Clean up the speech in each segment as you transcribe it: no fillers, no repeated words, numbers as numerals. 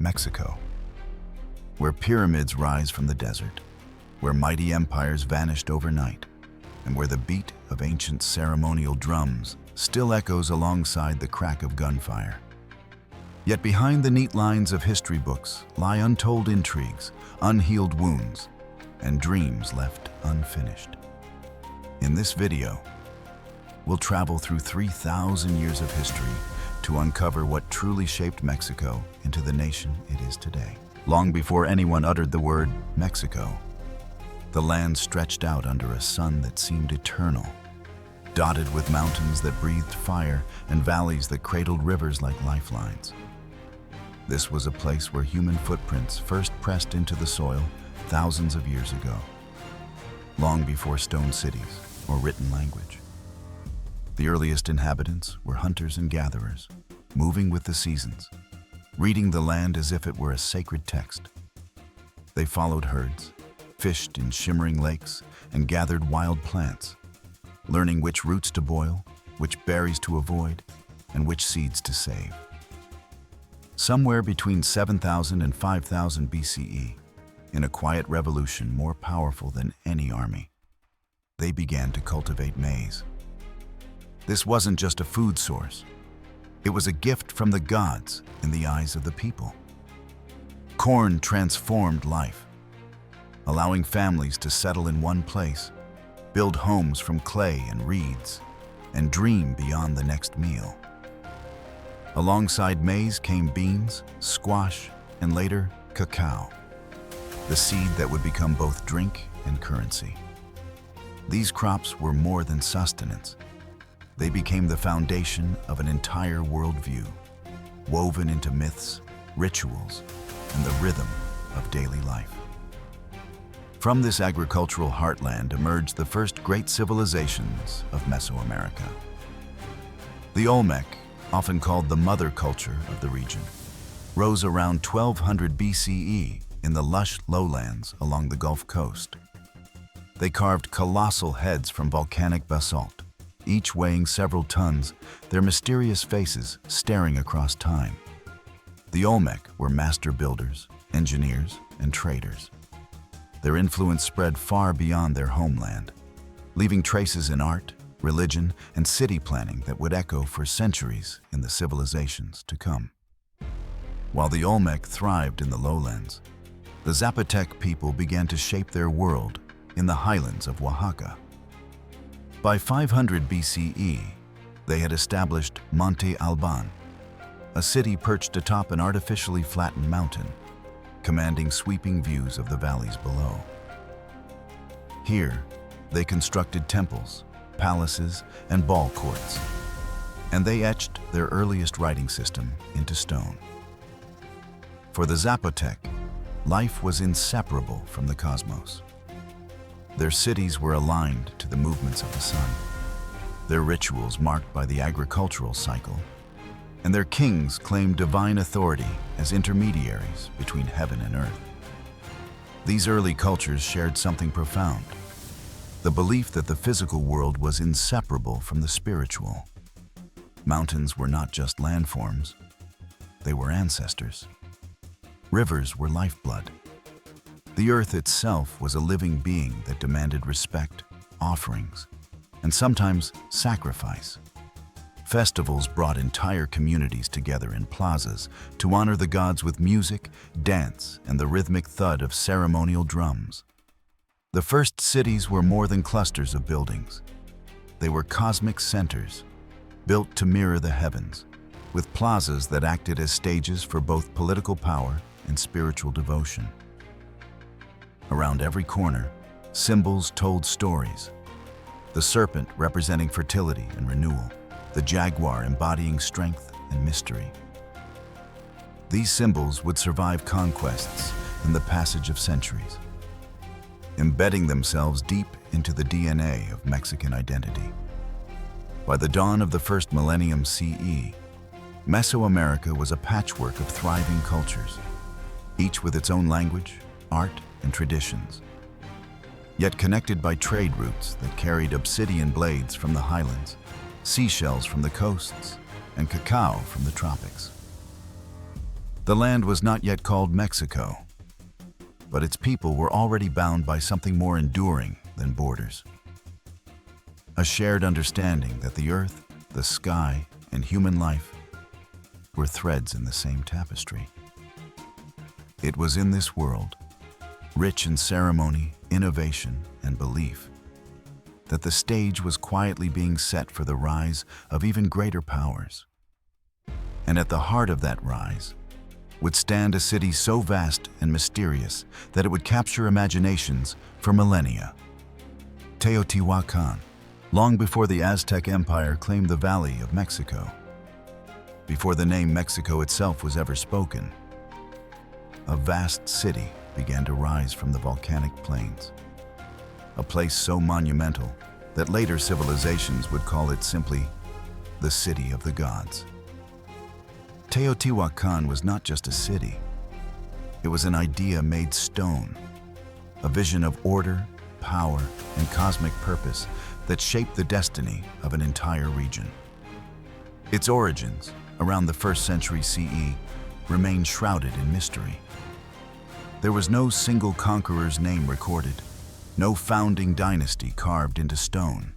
Mexico, where pyramids rise from the desert, where mighty empires vanished overnight, and where the beat of ancient ceremonial drums still echoes alongside the crack of gunfire. Yet behind the neat lines of history books lie untold intrigues, unhealed wounds, and dreams left unfinished. In this video, we'll travel through 3,000 years of history to uncover what truly shaped Mexico into the nation it is today. Long before anyone uttered the word Mexico, the land stretched out under a sun that seemed eternal, dotted with mountains that breathed fire and valleys that cradled rivers like lifelines. This was a place where human footprints first pressed into the soil thousands of years ago, long before stone cities or written language. The earliest inhabitants were hunters and gatherers, moving with the seasons, reading the land as if it were a sacred text. They followed herds, fished in shimmering lakes, and gathered wild plants, learning which roots to boil, which berries to avoid, and which seeds to save. Somewhere between 7,000 and 5,000 BCE, in a quiet revolution more powerful than any army, they began to cultivate maize. This wasn't just a food source. It was a gift from the gods in the eyes of the people. Corn transformed life, allowing families to settle in one place, build homes from clay and reeds, and dream beyond the next meal. Alongside maize came beans, squash, and later cacao, the seed that would become both drink and currency. These crops were more than sustenance. They became the foundation of an entire worldview, woven into myths, rituals, and the rhythm of daily life. From this agricultural heartland emerged the first great civilizations of Mesoamerica. The Olmec, often called the mother culture of the region, rose around 1200 BCE in the lush lowlands along the Gulf Coast. They carved colossal heads from volcanic basalt, each weighing several tons, their mysterious faces staring across time. The Olmec were master builders, engineers, and traders. Their influence spread far beyond their homeland, leaving traces in art, religion, and city planning that would echo for centuries in the civilizations to come. While the Olmec thrived in the lowlands, the Zapotec people began to shape their world in the highlands of Oaxaca. By 500 BCE, they had established Monte Alban, a city perched atop an artificially flattened mountain, commanding sweeping views of the valleys below. Here, they constructed temples, palaces, and ball courts, and they etched their earliest writing system into stone. For the Zapotec, life was inseparable from the cosmos. Their cities were aligned to the movements of the sun, their rituals marked by the agricultural cycle, and their kings claimed divine authority as intermediaries between heaven and earth. These early cultures shared something profound: the belief that the physical world was inseparable from the spiritual. Mountains were not just landforms, they were ancestors. Rivers were lifeblood. The earth itself was a living being that demanded respect, offerings, and sometimes sacrifice. Festivals brought entire communities together in plazas to honor the gods with music, dance, and the rhythmic thud of ceremonial drums. The first cities were more than clusters of buildings. They were cosmic centers, built to mirror the heavens, with plazas that acted as stages for both political power and spiritual devotion. Around every corner, symbols told stories. The serpent representing fertility and renewal, the jaguar embodying strength and mystery. These symbols would survive conquests and the passage of centuries, embedding themselves deep into the DNA of Mexican identity. By the dawn of the first millennium CE, Mesoamerica was a patchwork of thriving cultures, each with its own language, art, and traditions, yet connected by trade routes that carried obsidian blades from the highlands, seashells from the coasts, and cacao from the tropics. The land was not yet called Mexico, but its people were already bound by something more enduring than borders. A shared understanding that the earth, the sky, and human life were threads in the same tapestry. It was in this world, rich in ceremony, innovation, and belief, that the stage was quietly being set for the rise of even greater powers. And at the heart of that rise would stand a city so vast and mysterious that it would capture imaginations for millennia. Teotihuacan, long before the Aztec Empire claimed the Valley of Mexico, before the name Mexico itself was ever spoken, a vast city began to rise from the volcanic plains, a place so monumental that later civilizations would call it simply the City of the Gods. Teotihuacan was not just a city. It was an idea made stone, a vision of order, power, and cosmic purpose that shaped the destiny of an entire region. Its origins, around the 1st century CE, remain shrouded in mystery. There was no single conqueror's name recorded, no founding dynasty carved into stone.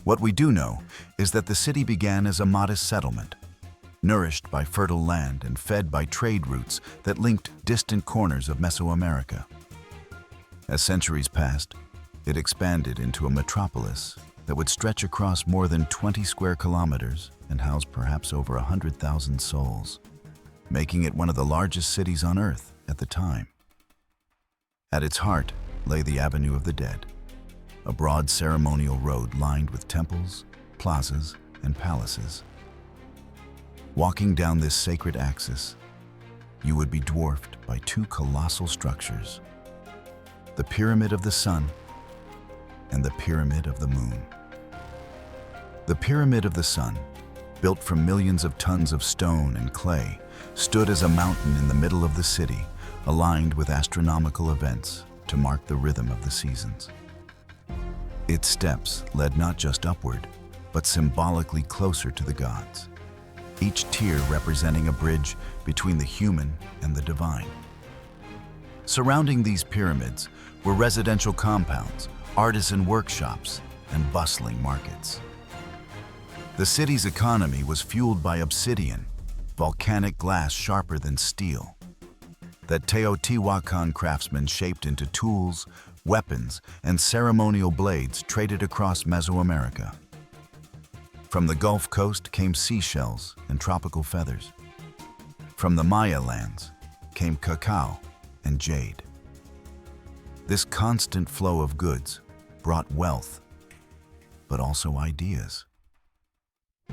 What we do know is that the city began as a modest settlement, nourished by fertile land and fed by trade routes that linked distant corners of Mesoamerica. As centuries passed, it expanded into a metropolis that would stretch across more than 20 square kilometers and house perhaps over 100,000 souls, making it one of the largest cities on Earth at the time. At its heart lay the Avenue of the Dead, a broad ceremonial road lined with temples, plazas, and palaces. Walking down this sacred axis, you would be dwarfed by two colossal structures, the Pyramid of the Sun and the Pyramid of the Moon. The Pyramid of the Sun, built from millions of tons of stone and clay, stood as a mountain in the middle of the city, aligned with astronomical events to mark the rhythm of the seasons. Its steps led not just upward, but symbolically closer to the gods, each tier representing a bridge between the human and the divine. Surrounding these pyramids were residential compounds, artisan workshops, and bustling markets. The city's economy was fueled by obsidian, volcanic glass sharper than steel, that Teotihuacan craftsmen shaped into tools, weapons, and ceremonial blades traded across Mesoamerica. From the Gulf Coast came seashells and tropical feathers. From the Maya lands came cacao and jade. This constant flow of goods brought wealth, but also ideas.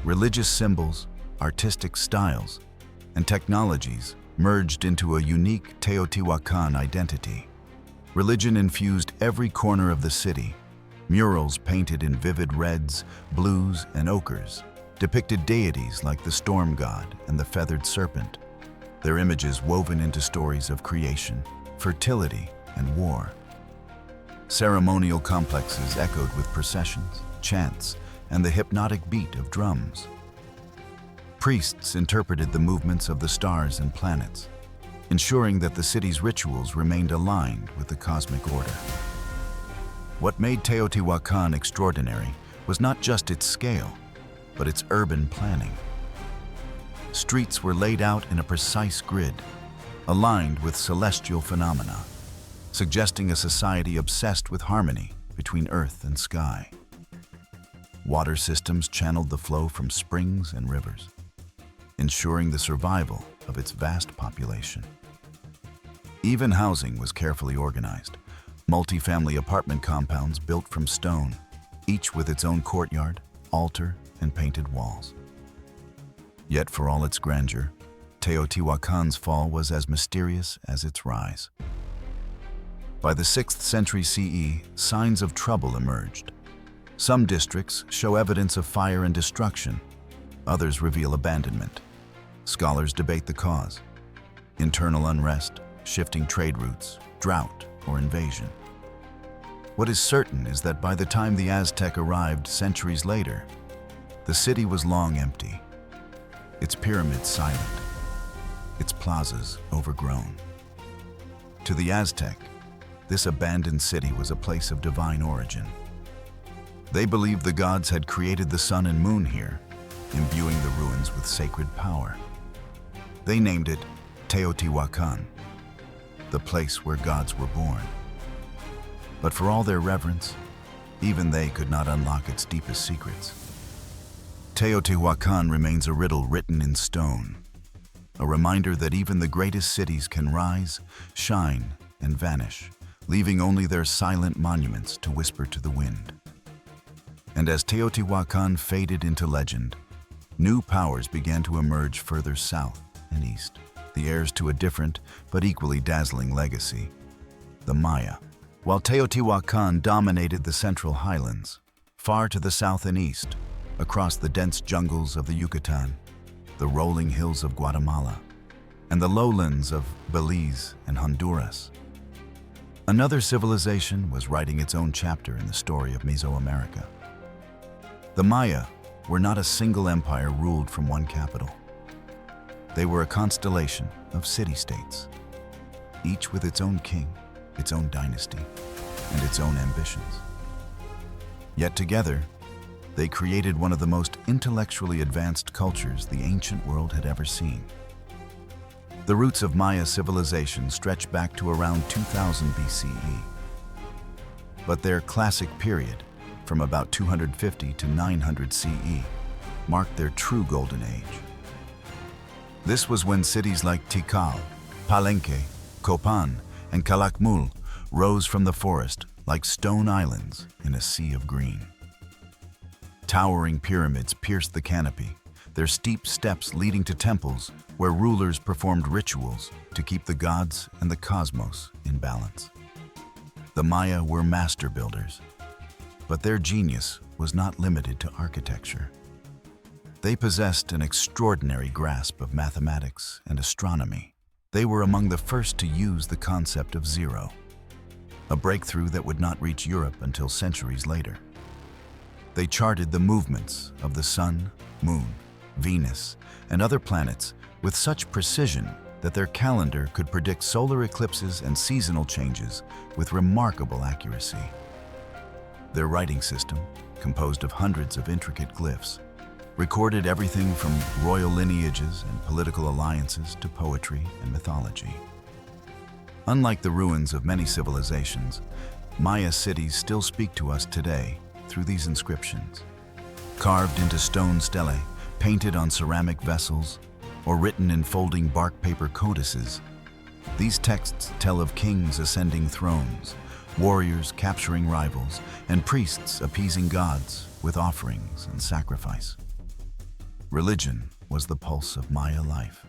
Religious symbols, artistic styles, and technologies merged into a unique Teotihuacan identity. Religion infused every corner of the city. Murals painted in vivid reds, blues, and ochres depicted deities like the storm god and the feathered serpent, their images woven into stories of creation, fertility, and war. Ceremonial complexes echoed with processions, chants, and the hypnotic beat of drums. Priests interpreted the movements of the stars and planets, ensuring that the city's rituals remained aligned with the cosmic order. What made Teotihuacan extraordinary was not just its scale, but its urban planning. Streets were laid out in a precise grid, aligned with celestial phenomena, suggesting a society obsessed with harmony between earth and sky. Water systems channeled the flow from springs and rivers, ensuring the survival of its vast population. Even housing was carefully organized. Multi-family apartment compounds built from stone, each with its own courtyard, altar, and painted walls. Yet for all its grandeur, Teotihuacan's fall was as mysterious as its rise. By the 6th century CE, signs of trouble emerged. Some districts show evidence of fire and destruction. Others reveal abandonment. Scholars debate the cause: internal unrest, shifting trade routes, drought, or invasion. What is certain is that by the time the Aztec arrived centuries later, the city was long empty, its pyramids silent, its plazas overgrown. To the Aztec, this abandoned city was a place of divine origin. They believed the gods had created the sun and moon here, imbuing the ruins with sacred power. They named it Teotihuacan, the place where gods were born. But for all their reverence, even they could not unlock its deepest secrets. Teotihuacan remains a riddle written in stone, a reminder that even the greatest cities can rise, shine, and vanish, leaving only their silent monuments to whisper to the wind. And as Teotihuacan faded into legend, new powers began to emerge further south and east, the heirs to a different but equally dazzling legacy: the Maya. While Teotihuacan dominated the central highlands, far to the south and east, across the dense jungles of the Yucatan, the rolling hills of Guatemala, and the lowlands of Belize and Honduras, another civilization was writing its own chapter in the story of Mesoamerica. The Maya were not a single empire ruled from one capital. They were a constellation of city-states, each with its own king, its own dynasty, and its own ambitions. Yet together, they created one of the most intellectually advanced cultures the ancient world had ever seen. The roots of Maya civilization stretch back to around 2000 BCE. But their classic period, from about 250 to 900 CE, marked their true golden age. This was when cities like Tikal, Palenque, Copan, and Calakmul rose from the forest like stone islands in a sea of green. Towering pyramids pierced the canopy, their steep steps leading to temples where rulers performed rituals to keep the gods and the cosmos in balance. The Maya were master builders, but their genius was not limited to architecture. They possessed an extraordinary grasp of mathematics and astronomy. They were among the first to use the concept of zero, a breakthrough that would not reach Europe until centuries later. They charted the movements of the sun, moon, Venus, and other planets with such precision that their calendar could predict solar eclipses and seasonal changes with remarkable accuracy. Their writing system, composed of hundreds of intricate glyphs, recorded everything from royal lineages and political alliances to poetry and mythology. Unlike the ruins of many civilizations, Maya cities still speak to us today through these inscriptions. Carved into stone stelae, painted on ceramic vessels, or written in folding bark paper codices, these texts tell of kings ascending thrones, warriors capturing rivals, and priests appeasing gods with offerings and sacrifice. Religion was the pulse of Maya life.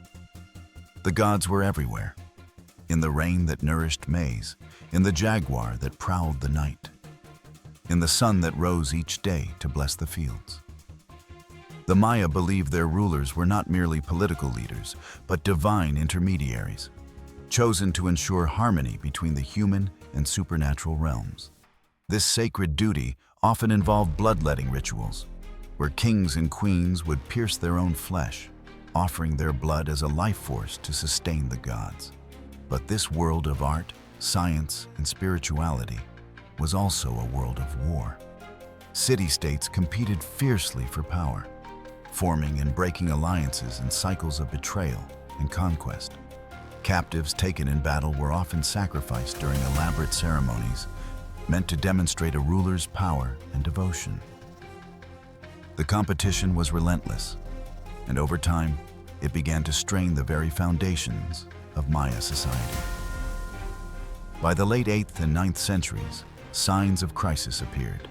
The gods were everywhere, in the rain that nourished maize, in the jaguar that prowled the night, in the sun that rose each day to bless the fields. The Maya believed their rulers were not merely political leaders, but divine intermediaries, chosen to ensure harmony between the human and supernatural realms. This sacred duty often involved bloodletting rituals, where kings and queens would pierce their own flesh, offering their blood as a life force to sustain the gods. But this world of art, science, and spirituality was also a world of war. City-states competed fiercely for power, forming and breaking alliances in cycles of betrayal and conquest. Captives taken in battle were often sacrificed during elaborate ceremonies meant to demonstrate a ruler's power and devotion. The competition was relentless, and over time, it began to strain the very foundations of Maya society. By the late 8th and 9th centuries, signs of crisis appeared.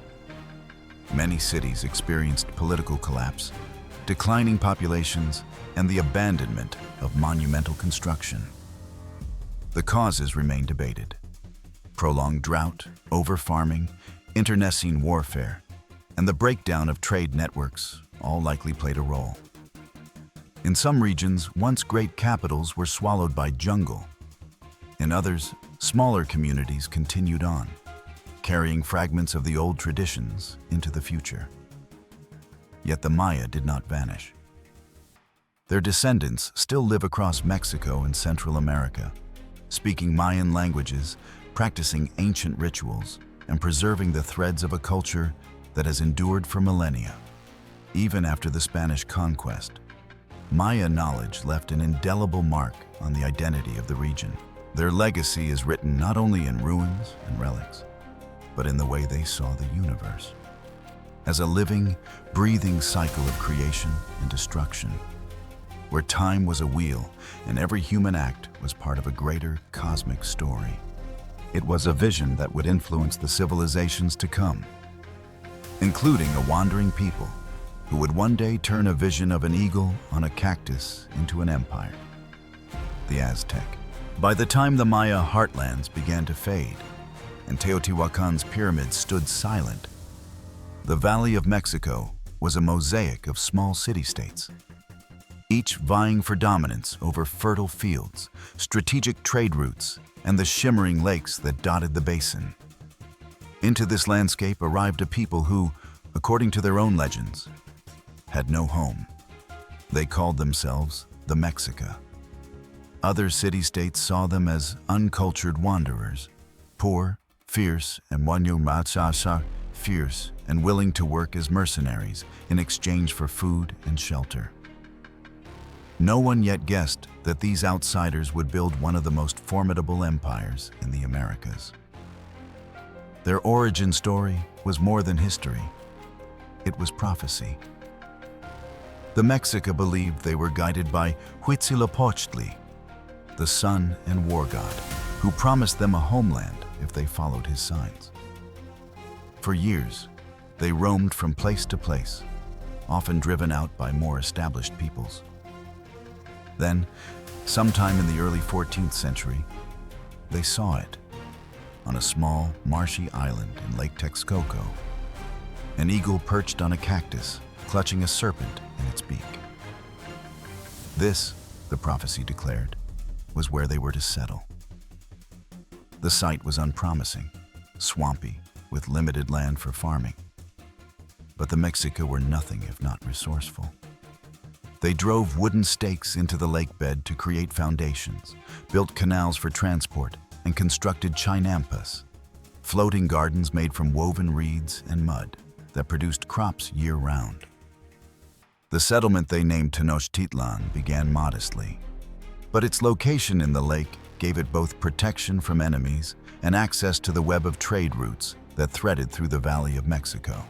Many cities experienced political collapse, declining populations, and the abandonment of monumental construction. The causes remain debated. Prolonged drought, over-farming, internecine warfare, and the breakdown of trade networks all likely played a role. In some regions, once great capitals were swallowed by jungle. In others, smaller communities continued on, carrying fragments of the old traditions into the future. Yet the Maya did not vanish. Their descendants still live across Mexico and Central America, speaking Mayan languages, practicing ancient rituals, and preserving the threads of a culture that has endured for millennia. Even after the Spanish conquest, Maya knowledge left an indelible mark on the identity of the region. Their legacy is written not only in ruins and relics, but in the way they saw the universe, as a living, breathing cycle of creation and destruction, where time was a wheel and every human act was part of a greater cosmic story. It was a vision that would influence the civilizations to come, including a wandering people who would one day turn a vision of an eagle on a cactus into an empire, the Aztec. By the time the Maya heartlands began to fade and Teotihuacan's pyramids stood silent, the Valley of Mexico was a mosaic of small city-states, each vying for dominance over fertile fields, strategic trade routes, and the shimmering lakes that dotted the basin. Into this landscape arrived a people who, according to their own legends, had no home. They called themselves the Mexica. Other city-states saw them as uncultured wanderers, poor, fierce, and fierce and willing to work as mercenaries in exchange for food and shelter. No one yet guessed that these outsiders would build one of the most formidable empires in the Americas. Their origin story was more than history. It was prophecy. The Mexica believed they were guided by Huitzilopochtli, the sun and war god, who promised them a homeland if they followed his signs. For years, they roamed from place to place, often driven out by more established peoples. Then, sometime in the early 14th century, they saw it on a small, marshy island in Lake Texcoco. An eagle perched on a cactus, clutching a serpent in its beak. This, the prophecy declared, was where they were to settle. The site was unpromising, swampy, with limited land for farming. But the Mexica were nothing if not resourceful. They drove wooden stakes into the lake bed to create foundations, built canals for transport, and constructed chinampas, floating gardens made from woven reeds and mud that produced crops year-round. The settlement they named Tenochtitlan began modestly, but its location in the lake gave it both protection from enemies and access to the web of trade routes that threaded through the Valley of Mexico.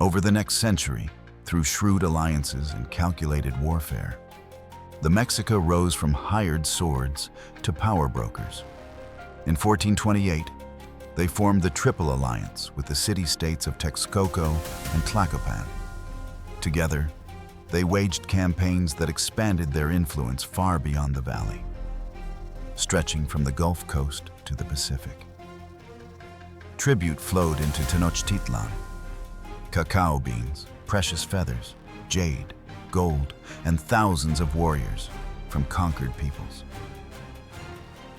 Over the next century, through shrewd alliances and calculated warfare, the Mexica rose from hired swords to power brokers. In 1428, they formed the Triple Alliance with the city-states of Texcoco and Tlacopan. Together, they waged campaigns that expanded their influence far beyond the valley, stretching from the Gulf Coast to the Pacific. Tribute flowed into Tenochtitlan: cacao beans, precious feathers, jade, gold, and thousands of warriors from conquered peoples.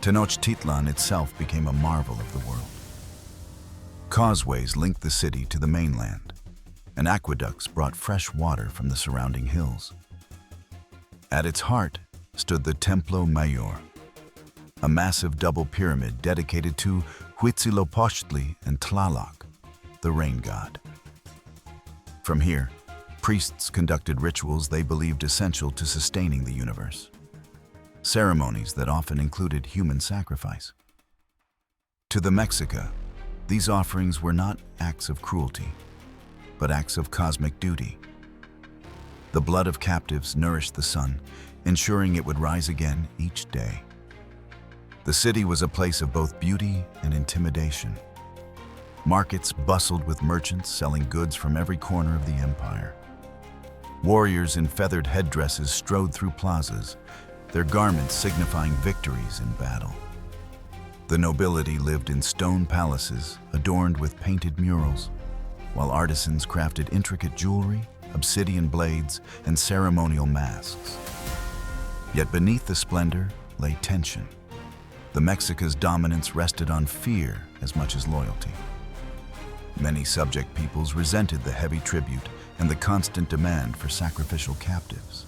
Tenochtitlan itself became a marvel of the world. Causeways linked the city to the mainland, and aqueducts brought fresh water from the surrounding hills. At its heart stood the Templo Mayor, a massive double pyramid dedicated to Huitzilopochtli and Tlaloc, the rain god. From here, priests conducted rituals they believed essential to sustaining the universe, ceremonies that often included human sacrifice. To the Mexica, these offerings were not acts of cruelty, but acts of cosmic duty. The blood of captives nourished the sun, ensuring it would rise again each day. The city was a place of both beauty and intimidation. Markets bustled with merchants selling goods from every corner of the empire. Warriors in feathered headdresses strode through plazas, their garments signifying victories in battle. The nobility lived in stone palaces adorned with painted murals, while artisans crafted intricate jewelry, obsidian blades, and ceremonial masks. Yet beneath the splendor lay tension. The Mexica's dominance rested on fear as much as loyalty. Many subject peoples resented the heavy tribute and the constant demand for sacrificial captives.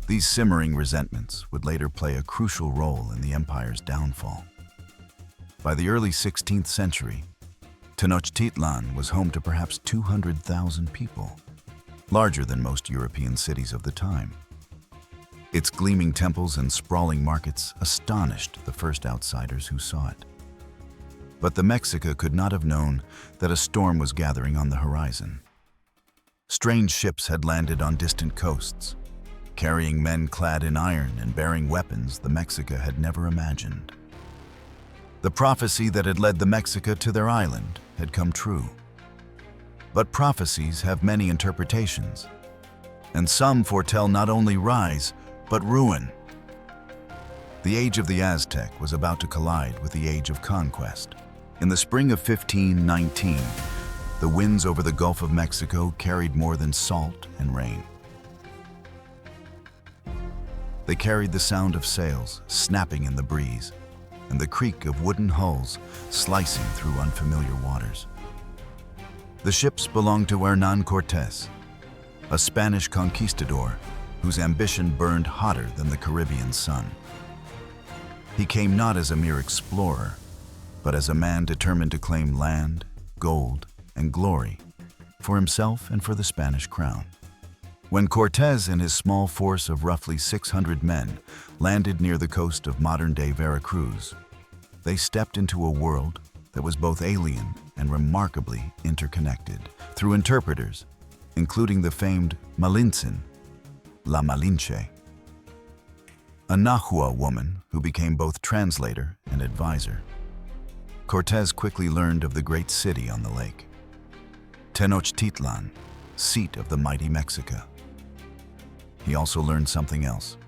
These simmering resentments would later play a crucial role in the empire's downfall. By the early 16th century, Tenochtitlan was home to perhaps 200,000 people, larger than most European cities of the time. Its gleaming temples and sprawling markets astonished the first outsiders who saw it. But the Mexica could not have known that a storm was gathering on the horizon. Strange ships had landed on distant coasts, carrying men clad in iron and bearing weapons the Mexica had never imagined. The prophecy that had led the Mexica to their island had come true. But prophecies have many interpretations, and some foretell not only rise, but ruin. The age of the Aztec was about to collide with the age of conquest. In the spring of 1519, the winds over the Gulf of Mexico carried more than salt and rain. They carried the sound of sails snapping in the breeze and the creak of wooden hulls slicing through unfamiliar waters. The ships belonged to Hernán Cortés, a Spanish conquistador whose ambition burned hotter than the Caribbean sun. He came not as a mere explorer, but as a man determined to claim land, gold, and glory for himself and for the Spanish crown. When Cortés and his small force of roughly 600 men landed near the coast of modern-day Veracruz, they stepped into a world that was both alien and remarkably interconnected through interpreters, including the famed Malintzin, La Malinche, a Nahua woman who became both translator and advisor. Cortés quickly learned of the great city on the lake, Tenochtitlan, seat of the mighty Mexica. He also learned something else.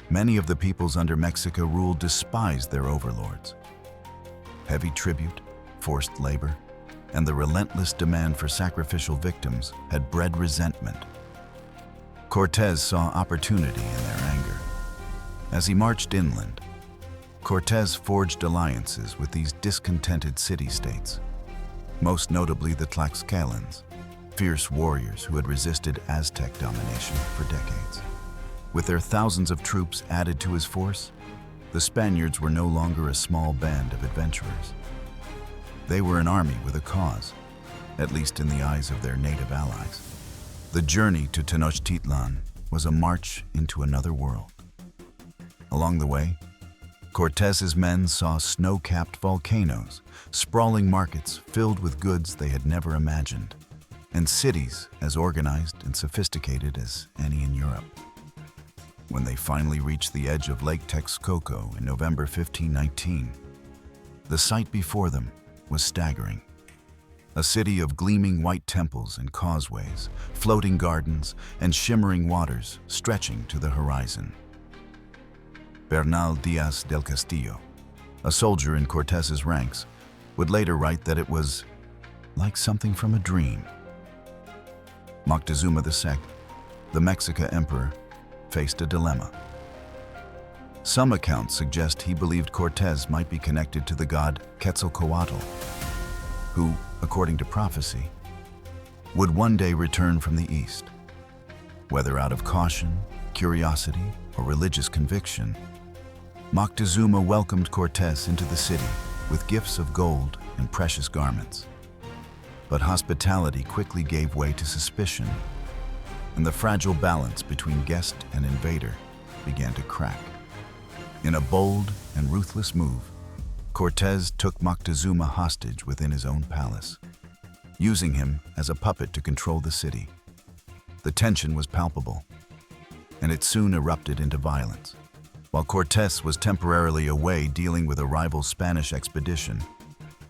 Many of the peoples under Mexica rule despised their overlords. Heavy tribute, forced labor, and the relentless demand for sacrificial victims had bred resentment. Cortés saw opportunity in their anger. As he marched inland, Cortés forged alliances with these discontented city-states, most notably the Tlaxcalans, fierce warriors who had resisted Aztec domination for decades. With their thousands of troops added to his force, the Spaniards were no longer a small band of adventurers. They were an army with a cause, at least in the eyes of their native allies. The journey to Tenochtitlan was a march into another world. Along the way, Cortés's men saw snow-capped volcanoes, sprawling markets filled with goods they had never imagined, and cities as organized and sophisticated as any in Europe. When they finally reached the edge of Lake Texcoco in November 1519, the sight before them was staggering. A city of gleaming white temples and causeways, floating gardens, and shimmering waters stretching to the horizon. Bernal Díaz del Castillo, a soldier in Cortés's ranks, would later write that it was like something from a dream. Moctezuma II, the Mexica emperor, faced a dilemma. Some accounts suggest he believed Cortés might be connected to the god Quetzalcoatl, who, according to prophecy, would one day return from the east. Whether out of caution, curiosity, or religious conviction, Moctezuma welcomed Cortés into the city with gifts of gold and precious garments. But hospitality quickly gave way to suspicion, and the fragile balance between guest and invader began to crack. In a bold and ruthless move, Cortés took Moctezuma hostage within his own palace, using him as a puppet to control the city. The tension was palpable, and it soon erupted into violence. While Cortés was temporarily away dealing with a rival Spanish expedition,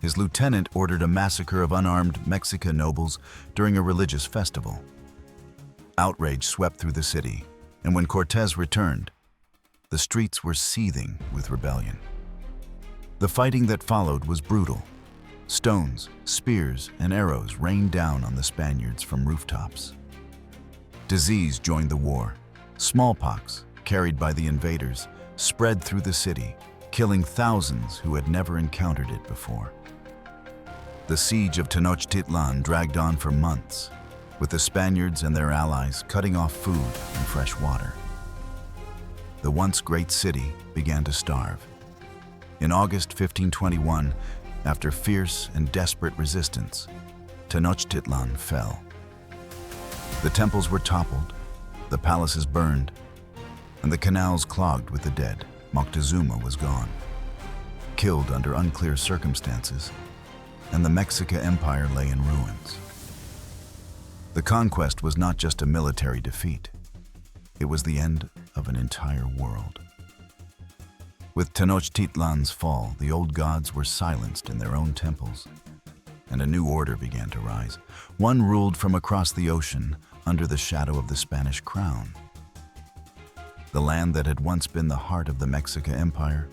his lieutenant ordered a massacre of unarmed Mexican nobles during a religious festival. Outrage swept through the city, and when Cortés returned, the streets were seething with rebellion. The fighting that followed was brutal. Stones, spears, and arrows rained down on the Spaniards from rooftops. Disease joined the war. Smallpox, carried by the invaders, spread through the city, killing thousands who had never encountered it before. The siege of Tenochtitlan dragged on for months, with the Spaniards and their allies cutting off food and fresh water. the once great city began to starve. In August 1521, after fierce and desperate resistance, Tenochtitlan fell. The temples were toppled, the palaces burned, and the canals clogged with the dead. Moctezuma was gone, killed under unclear circumstances, and the Mexica Empire lay in ruins. The conquest was not just a military defeat. It was the end of an entire world. With Tenochtitlan's fall, the old gods were silenced in their own temples, and a new order began to rise, one ruled from across the ocean under the shadow of the Spanish crown. The land that had once been the heart of the Mexica Empire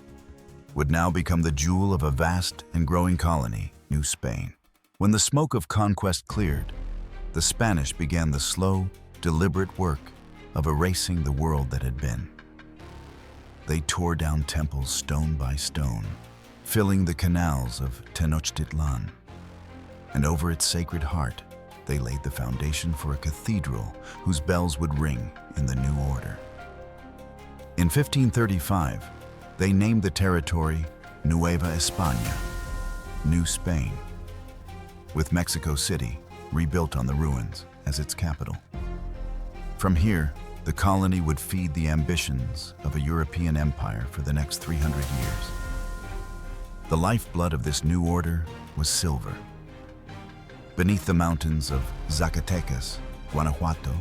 would now become the jewel of a vast and growing colony, New Spain. When the smoke of conquest cleared, the Spanish began the slow, deliberate work of erasing the world that had been. They tore down temples stone by stone, filling the canals of Tenochtitlan. And over its sacred heart, they laid the foundation for a cathedral whose bells would ring in the new order. In 1535, they named the territory Nueva España, New Spain, with Mexico City rebuilt on the ruins as its capital. From here, the colony would feed the ambitions of a European empire for the next 300 years. The lifeblood of this new order was silver. Beneath the mountains of Zacatecas, Guanajuato,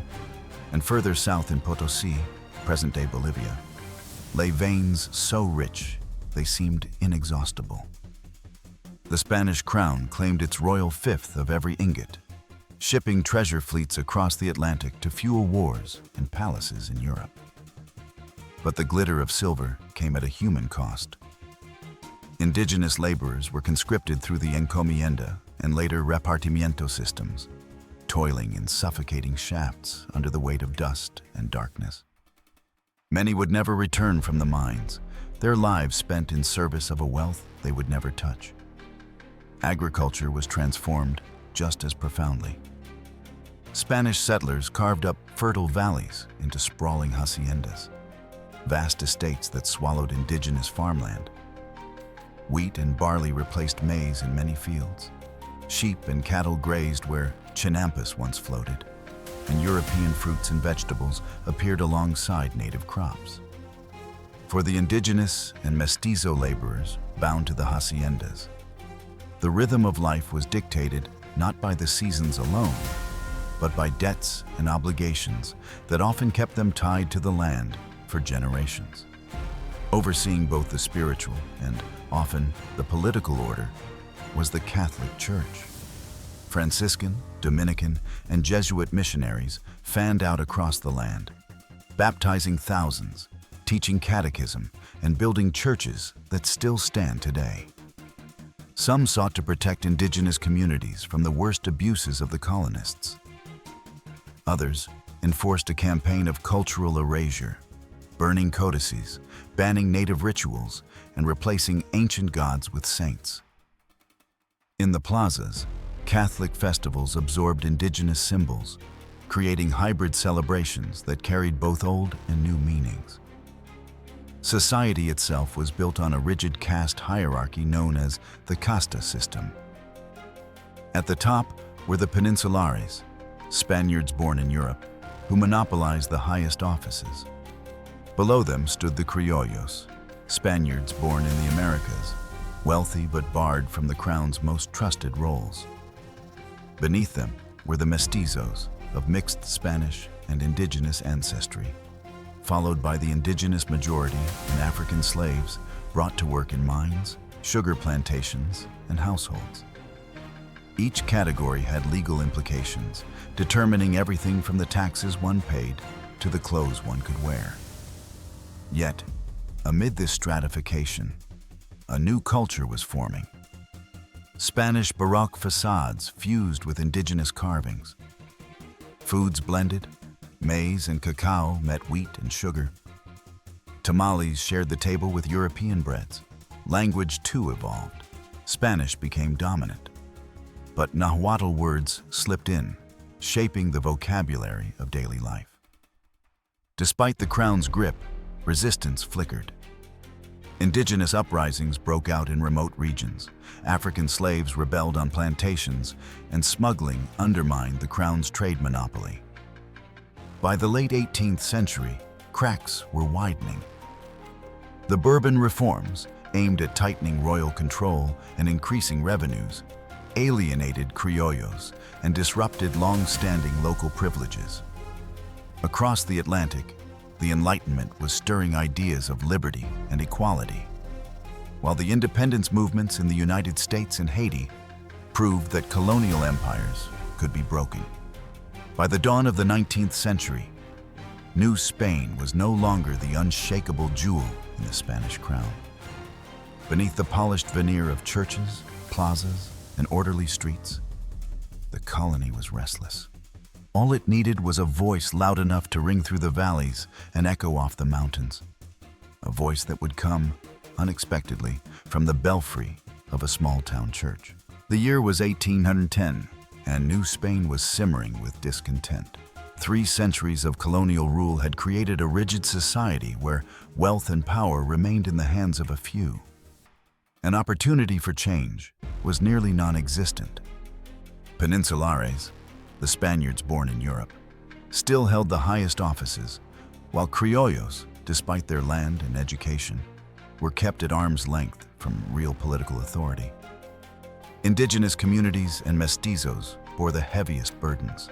and further south in Potosí, present-day Bolivia, lay veins so rich they seemed inexhaustible. The Spanish crown claimed its royal fifth of every ingot, shipping treasure fleets across the Atlantic to fuel wars and palaces in Europe. But the glitter of silver came at a human cost. Indigenous laborers were conscripted through the encomienda and later repartimiento systems, toiling in suffocating shafts under the weight of dust and darkness. Many would never return from the mines, their lives spent in service of a wealth they would never touch. Agriculture was transformed just as profoundly. Spanish settlers carved up fertile valleys into sprawling haciendas, vast estates that swallowed indigenous farmland. Wheat and barley replaced maize in many fields. Sheep and cattle grazed where chinampas once floated, and European fruits and vegetables appeared alongside native crops. For the indigenous and mestizo laborers bound to the haciendas, the rhythm of life was dictated not by the seasons alone, but by debts and obligations that often kept them tied to the land for generations. Overseeing both the spiritual and often the political order was the Catholic Church. Franciscan, Dominican, and Jesuit missionaries fanned out across the land, baptizing thousands, teaching catechism, and building churches that still stand today. Some sought to protect indigenous communities from the worst abuses of the colonists. Others enforced a campaign of cultural erasure, burning codices, banning native rituals, and replacing ancient gods with saints. In the plazas, Catholic festivals absorbed indigenous symbols, creating hybrid celebrations that carried both old and new meanings. Society itself was built on a rigid caste hierarchy known as the casta system. At the top were the peninsulares, Spaniards born in Europe, who monopolized the highest offices. Below them stood the criollos, Spaniards born in the Americas, wealthy but barred from the crown's most trusted roles. Beneath them were the mestizos of mixed Spanish and indigenous ancestry, followed by the indigenous majority and African slaves brought to work in mines, sugar plantations, and households. Each category had legal implications, determining everything from the taxes one paid to the clothes one could wear. Yet, amid this stratification, a new culture was forming. Spanish Baroque facades fused with indigenous carvings. Foods blended, maize and cacao met wheat and sugar. Tamales shared the table with European breads. Language too evolved. Spanish became dominant. But Nahuatl words slipped in, shaping the vocabulary of daily life. Despite the crown's grip, resistance flickered. Indigenous uprisings broke out in remote regions. African slaves rebelled on plantations, and smuggling undermined the crown's trade monopoly. By the late 18th century, cracks were widening. The Bourbon reforms, aimed at tightening royal control and increasing revenues, alienated criollos and disrupted long-standing local privileges. Across the Atlantic, the Enlightenment was stirring ideas of liberty and equality, while the independence movements in the United States and Haiti proved that colonial empires could be broken. By the dawn of the 19th century, New Spain was no longer the unshakable jewel in the Spanish crown. Beneath the polished veneer of churches, plazas, and orderly streets, the colony was restless. All it needed was a voice loud enough to ring through the valleys and echo off the mountains. A voice that would come, unexpectedly, from the belfry of a small-town church. The year was 1810, and New Spain was simmering with discontent. 3 centuries of colonial rule had created a rigid society where wealth and power remained in the hands of a few. An opportunity for change was nearly non-existent. Peninsulares, the Spaniards born in Europe, still held the highest offices, while criollos, despite their land and education, were kept at arm's length from real political authority. Indigenous communities and mestizos bore the heaviest burdens,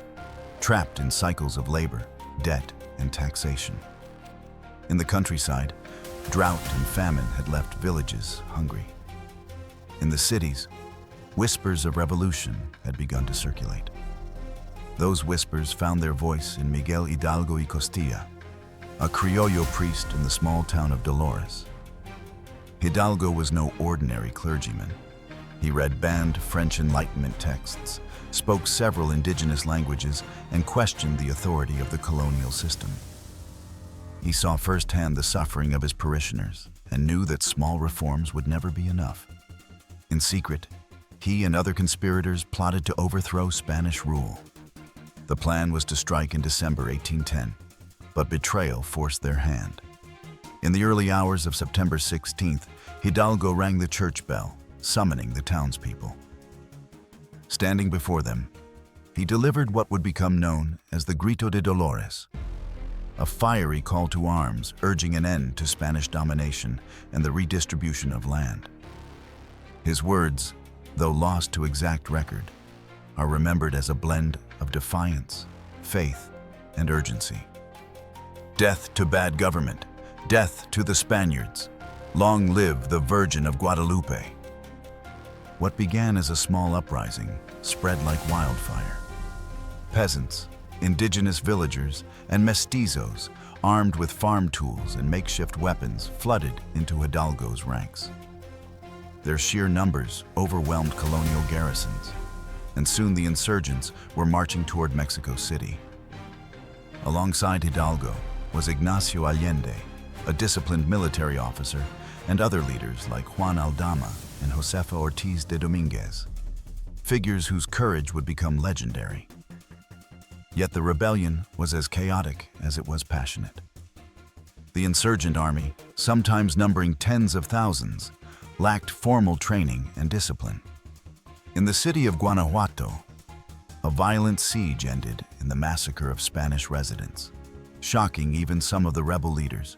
trapped in cycles of labor, debt, and taxation. In the countryside, drought and famine had left villages hungry. In the cities, whispers of revolution had begun to circulate. Those whispers found their voice in Miguel Hidalgo y Costilla, a criollo priest in the small town of Dolores. Hidalgo was no ordinary clergyman. He read banned French Enlightenment texts, spoke several indigenous languages, and questioned the authority of the colonial system. He saw firsthand the suffering of his parishioners and knew that small reforms would never be enough. In secret, he and other conspirators plotted to overthrow Spanish rule. The plan was to strike in December 1810, but betrayal forced their hand. In the early hours of September 16th, Hidalgo rang the church bell, summoning the townspeople. Standing before them, he delivered what would become known as the Grito de Dolores, a fiery call to arms urging an end to Spanish domination and the redistribution of land. His words, though lost to exact record, are remembered as a blend of defiance, faith, and urgency. Death to bad government, death to the Spaniards, long live the Virgin of Guadalupe. What began as a small uprising spread like wildfire. Peasants, indigenous villagers, and mestizos, armed with farm tools and makeshift weapons, flooded into Hidalgo's ranks. Their sheer numbers overwhelmed colonial garrisons, and soon the insurgents were marching toward Mexico City. Alongside Hidalgo was Ignacio Allende, a disciplined military officer, and other leaders like Juan Aldama and Josefa Ortiz de Dominguez, figures whose courage would become legendary. Yet the rebellion was as chaotic as it was passionate. The insurgent army, sometimes numbering tens of thousands, lacked formal training and discipline. In the city of Guanajuato, a violent siege ended in the massacre of Spanish residents, shocking even some of the rebel leaders.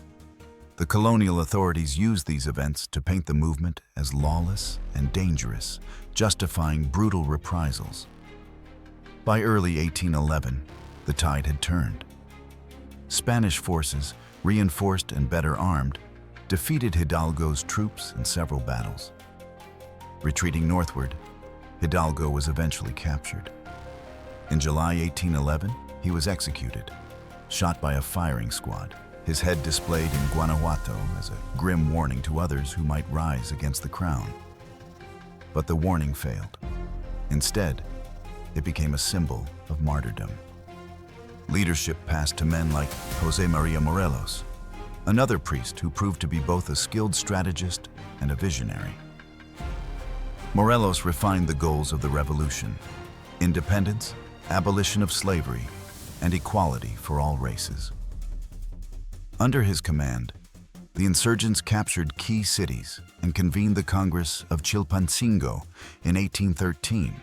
The colonial authorities used these events to paint the movement as lawless and dangerous, justifying brutal reprisals. By early 1811, the tide had turned. Spanish forces, reinforced and better armed, defeated Hidalgo's troops in several battles. Retreating northward, Hidalgo was eventually captured. In July 1811, he was executed, shot by a firing squad, his head displayed in Guanajuato as a grim warning to others who might rise against the crown. But the warning failed. Instead, it became a symbol of martyrdom. Leadership passed to men like José María Morelos, another priest who proved to be both a skilled strategist and a visionary. Morelos refined the goals of the revolution: independence, abolition of slavery, and equality for all races. Under his command, The insurgents captured key cities and convened the Congress of Chilpancingo in 1813,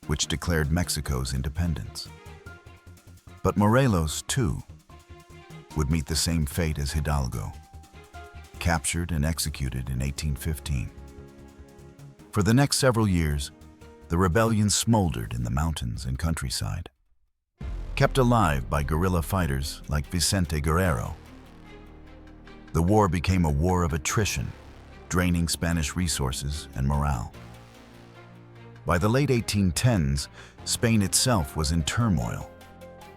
which declared Mexico's independence. But Morelos, too, would meet the same fate as Hidalgo, captured and executed in 1815. For the next several years, the rebellion smoldered in the mountains and countryside, kept alive by guerrilla fighters like Vicente Guerrero. The war became a war of attrition, draining Spanish resources and morale. By the late 1810s, Spain itself was in turmoil,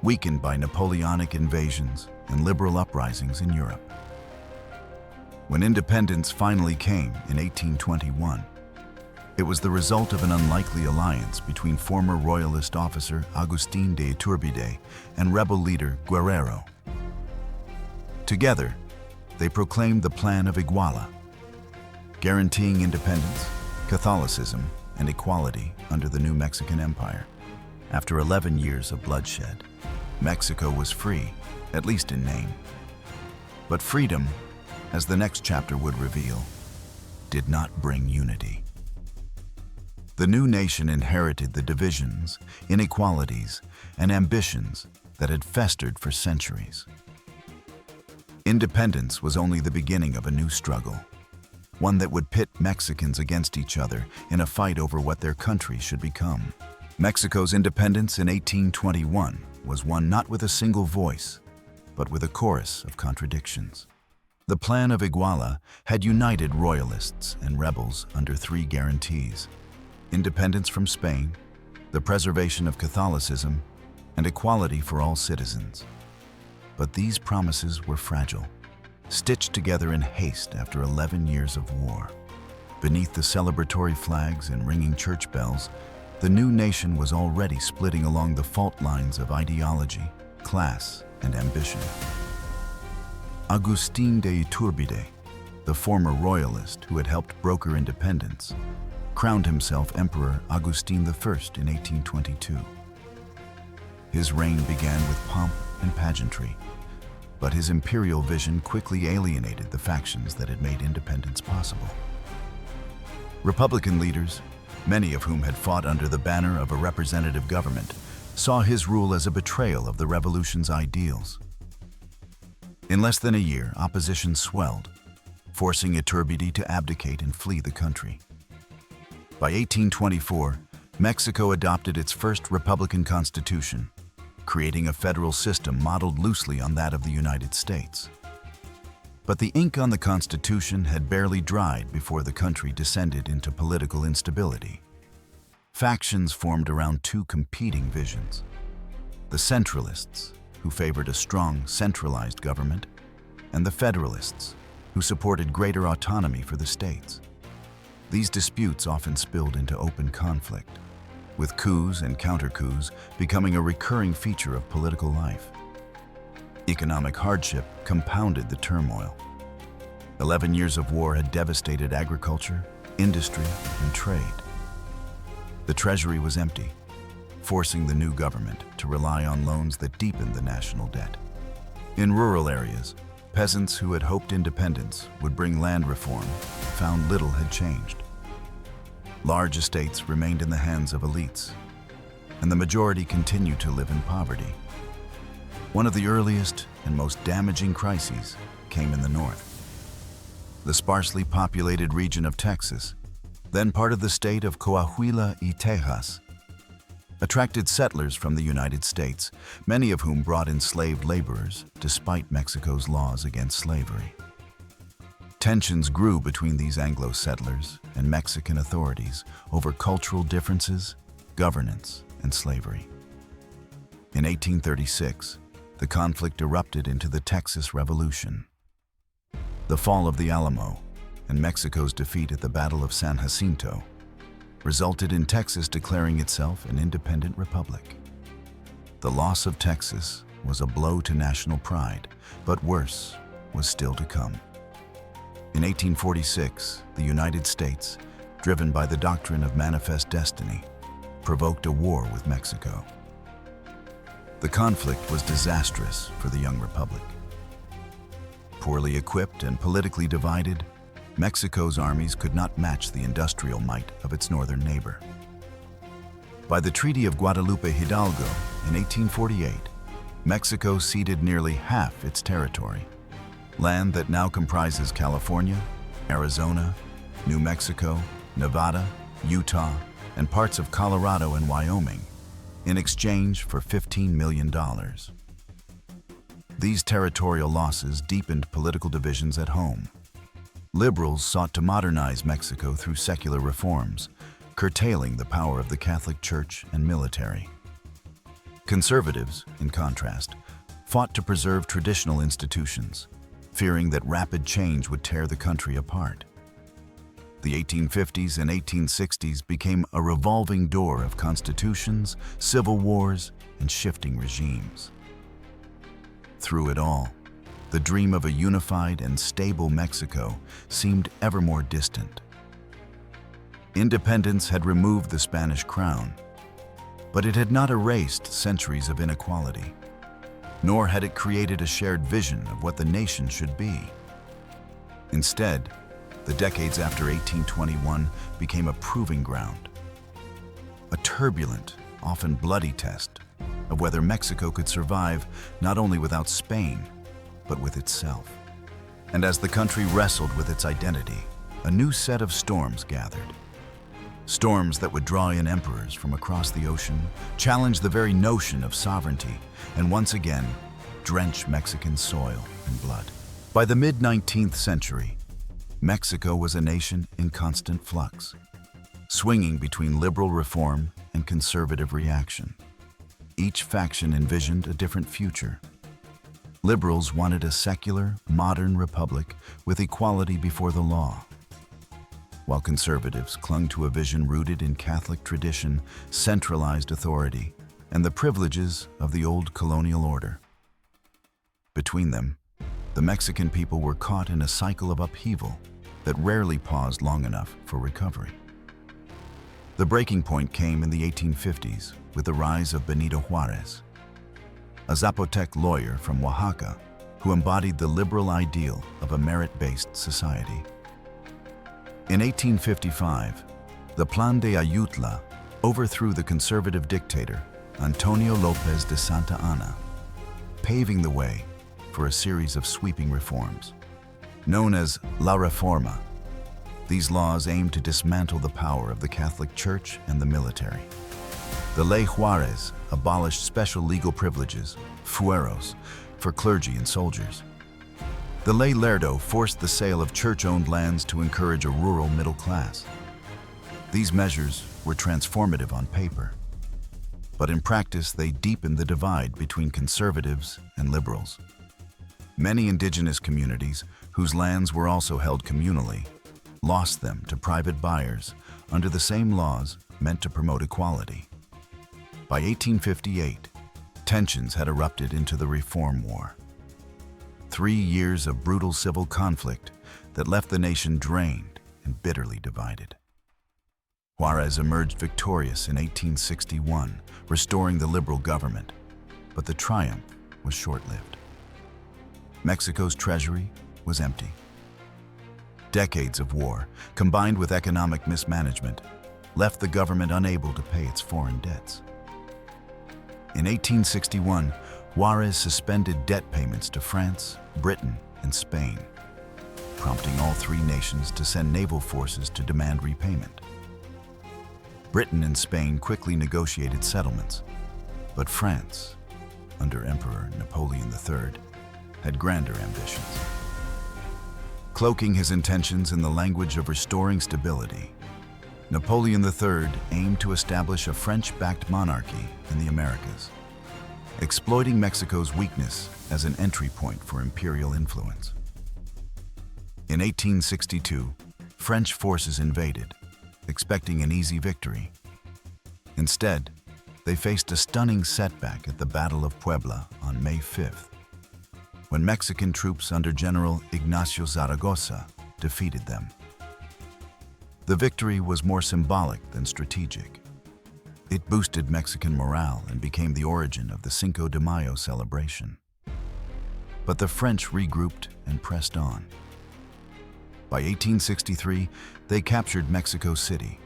weakened by Napoleonic invasions and liberal uprisings in Europe. When independence finally came in 1821, it was the result of an unlikely alliance between former royalist officer Agustín de Iturbide and rebel leader Guerrero. Together, they proclaimed the Plan of Iguala, guaranteeing independence, Catholicism, and equality under the new Mexican Empire. After 11 years of bloodshed, Mexico was free, at least in name. But freedom, as the next chapter would reveal, did not bring unity. The new nation inherited the divisions, inequalities, and ambitions that had festered for centuries. Independence was only the beginning of a new struggle, one that would pit Mexicans against each other in a fight over what their country should become. Mexico's independence in 1821 was won not with a single voice, but with a chorus of contradictions. The Plan of Iguala had united royalists and rebels under three guarantees: independence from Spain, the preservation of Catholicism, and equality for all citizens. But these promises were fragile, stitched together in haste after 11 years of war. Beneath the celebratory flags and ringing church bells, the new nation was already splitting along the fault lines of ideology, class, and ambition. Agustín de Iturbide, the former royalist who had helped broker independence, crowned himself Emperor Agustín I in 1822. His reign began with pomp and pageantry, but his imperial vision quickly alienated the factions that had made independence possible. Republican leaders, many of whom had fought under the banner of a representative government, saw his rule as a betrayal of the revolution's ideals. In less than a year, opposition swelled, forcing Iturbide to abdicate and flee the country. By 1824, Mexico adopted its first republican constitution, creating a federal system modeled loosely on that of the United States. But the ink on the Constitution had barely dried before the country descended into political instability. Factions formed around two competing visions: the Centralists, who favored a strong, centralized government, and the Federalists, who supported greater autonomy for the states. These disputes often spilled into open conflict, with coups and counter-coups becoming a recurring feature of political life. Economic hardship compounded the turmoil. 11 years of war had devastated agriculture, industry, and trade. The treasury was empty, forcing the new government to rely on loans that deepened the national debt. In rural areas, peasants who had hoped independence would bring land reform found little had changed. Large estates remained in the hands of elites, and the majority continued to live in poverty. One of the earliest and most damaging crises came in the north. The sparsely populated region of Texas, then part of the state of Coahuila y Tejas, attracted settlers from the United States, many of whom brought enslaved laborers despite Mexico's laws against slavery. Tensions grew between these Anglo settlers and Mexican authorities over cultural differences, governance, and slavery. In 1836, the conflict erupted into the Texas Revolution. The fall of the Alamo and Mexico's defeat at the Battle of San Jacinto resulted in Texas declaring itself an independent republic. The loss of Texas was a blow to national pride, but worse was still to come. In 1846, the United States, driven by the doctrine of manifest destiny, provoked a war with Mexico. The conflict was disastrous for the young republic. Poorly equipped and politically divided, Mexico's armies could not match the industrial might of its northern neighbor. By the Treaty of Guadalupe Hidalgo in 1848, Mexico ceded nearly half its territory, land that now comprises California, Arizona, New Mexico, Nevada, Utah, and parts of Colorado and Wyoming, in exchange for $15 million. These territorial losses deepened political divisions at home. Liberals sought to modernize Mexico through secular reforms, curtailing the power of the Catholic Church and military. Conservatives, in contrast, fought to preserve traditional institutions, fearing that rapid change would tear the country apart. The 1850s and 1860s became a revolving door of constitutions, civil wars, and shifting regimes. Through it all, the dream of a unified and stable Mexico seemed ever more distant. Independence had removed the Spanish crown, but it had not erased centuries of inequality, nor had it created a shared vision of what the nation should be. Instead, the decades after 1821 became a proving ground, a turbulent, often bloody test of whether Mexico could survive not only without Spain, but with itself. And as the country wrestled with its identity, a new set of storms gathered. Storms that would draw in emperors from across the ocean, challenge the very notion of sovereignty, and once again, drench Mexican soil in blood. By the mid-19th century, Mexico was a nation in constant flux, swinging between liberal reform and conservative reaction. Each faction envisioned a different future. Liberals wanted a secular, modern republic with equality before the law, while conservatives clung to a vision rooted in Catholic tradition, centralized authority, and the privileges of the old colonial order. Between them, the Mexican people were caught in a cycle of upheaval that rarely paused long enough for recovery. The breaking point came in the 1850s with the rise of Benito Juárez, a Zapotec lawyer from Oaxaca who embodied the liberal ideal of a merit-based society. In 1855, the Plan de Ayutla overthrew the conservative dictator Antonio López de Santa Anna, paving the way for a series of sweeping reforms. Known as La Reforma, these laws aimed to dismantle the power of the Catholic Church and the military. The Ley Juárez abolished special legal privileges, fueros, for clergy and soldiers. The Ley Lerdo forced the sale of church-owned lands to encourage a rural middle class. These measures were transformative on paper, but in practice they deepened the divide between conservatives and liberals. Many indigenous communities, whose lands were also held communally, lost them to private buyers under the same laws meant to promote equality. By 1858, tensions had erupted into the Reform War. 3 years of brutal civil conflict that left the nation drained and bitterly divided. Juárez emerged victorious in 1861, restoring the liberal government, but the triumph was short-lived. Mexico's treasury was empty. Decades of war, combined with economic mismanagement, left the government unable to pay its foreign debts. In 1861, Juárez suspended debt payments to France, Britain, and Spain, prompting all three nations to send naval forces to demand repayment. Britain and Spain quickly negotiated settlements, but France, under Emperor Napoleon III, had grander ambitions. Cloaking his intentions in the language of restoring stability, Napoleon III aimed to establish a French-backed monarchy in the Americas, exploiting Mexico's weakness as an entry point for imperial influence. In 1862, French forces invaded, expecting an easy victory. Instead, they faced a stunning setback at the Battle of Puebla on May 5th, when Mexican troops under General Ignacio Zaragoza defeated them. The victory was more symbolic than strategic. It boosted Mexican morale and became the origin of the Cinco de Mayo celebration. but the French regrouped and pressed on. By 1863, they captured Mexico City,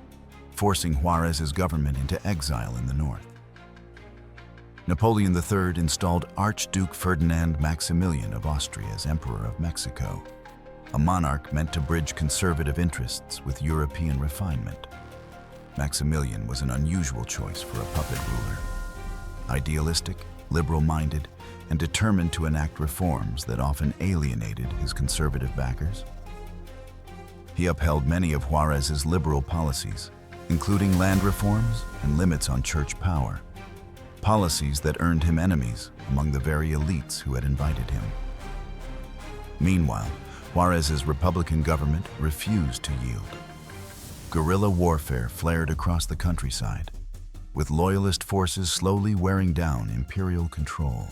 forcing Juárez's government into exile in the north. Napoleon III installed Archduke Ferdinand Maximilian of Austria as Emperor of Mexico, a monarch meant to bridge conservative interests with European refinement. Maximilian was an unusual choice for a puppet ruler. Idealistic, liberal-minded, and determined to enact reforms that often alienated his conservative backers. He upheld many of Juárez's liberal policies, including land reforms and limits on church power, policies that earned him enemies among the very elites who had invited him. Meanwhile, Juárez's Republican government refused to yield. Guerrilla warfare flared across the countryside, with loyalist forces slowly wearing down imperial control.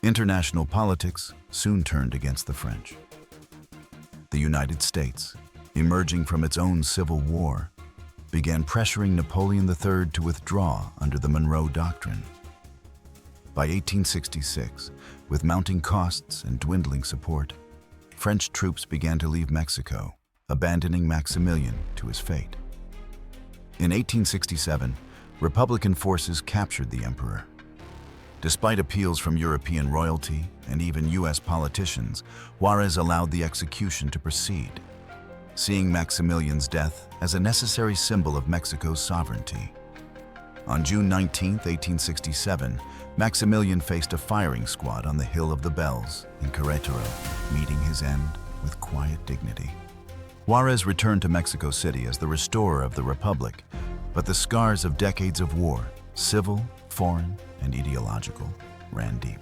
International politics soon turned against the French. The United States, emerging from its own civil war, began pressuring Napoleon III to withdraw under the Monroe Doctrine. By 1866, with mounting costs and dwindling support, French troops began to leave Mexico, abandoning Maximilian to his fate. In 1867, Republican forces captured the emperor. Despite appeals from European royalty and even U.S. politicians, Juárez allowed the execution to proceed, seeing Maximilian's death as a necessary symbol of Mexico's sovereignty. On June 19, 1867, Maximilian faced a firing squad on the Hill of the Bells in Querétaro, meeting his end with quiet dignity. Juárez returned to Mexico City as the restorer of the Republic, but the scars of decades of war, civil, foreign, and ideological, ran deep.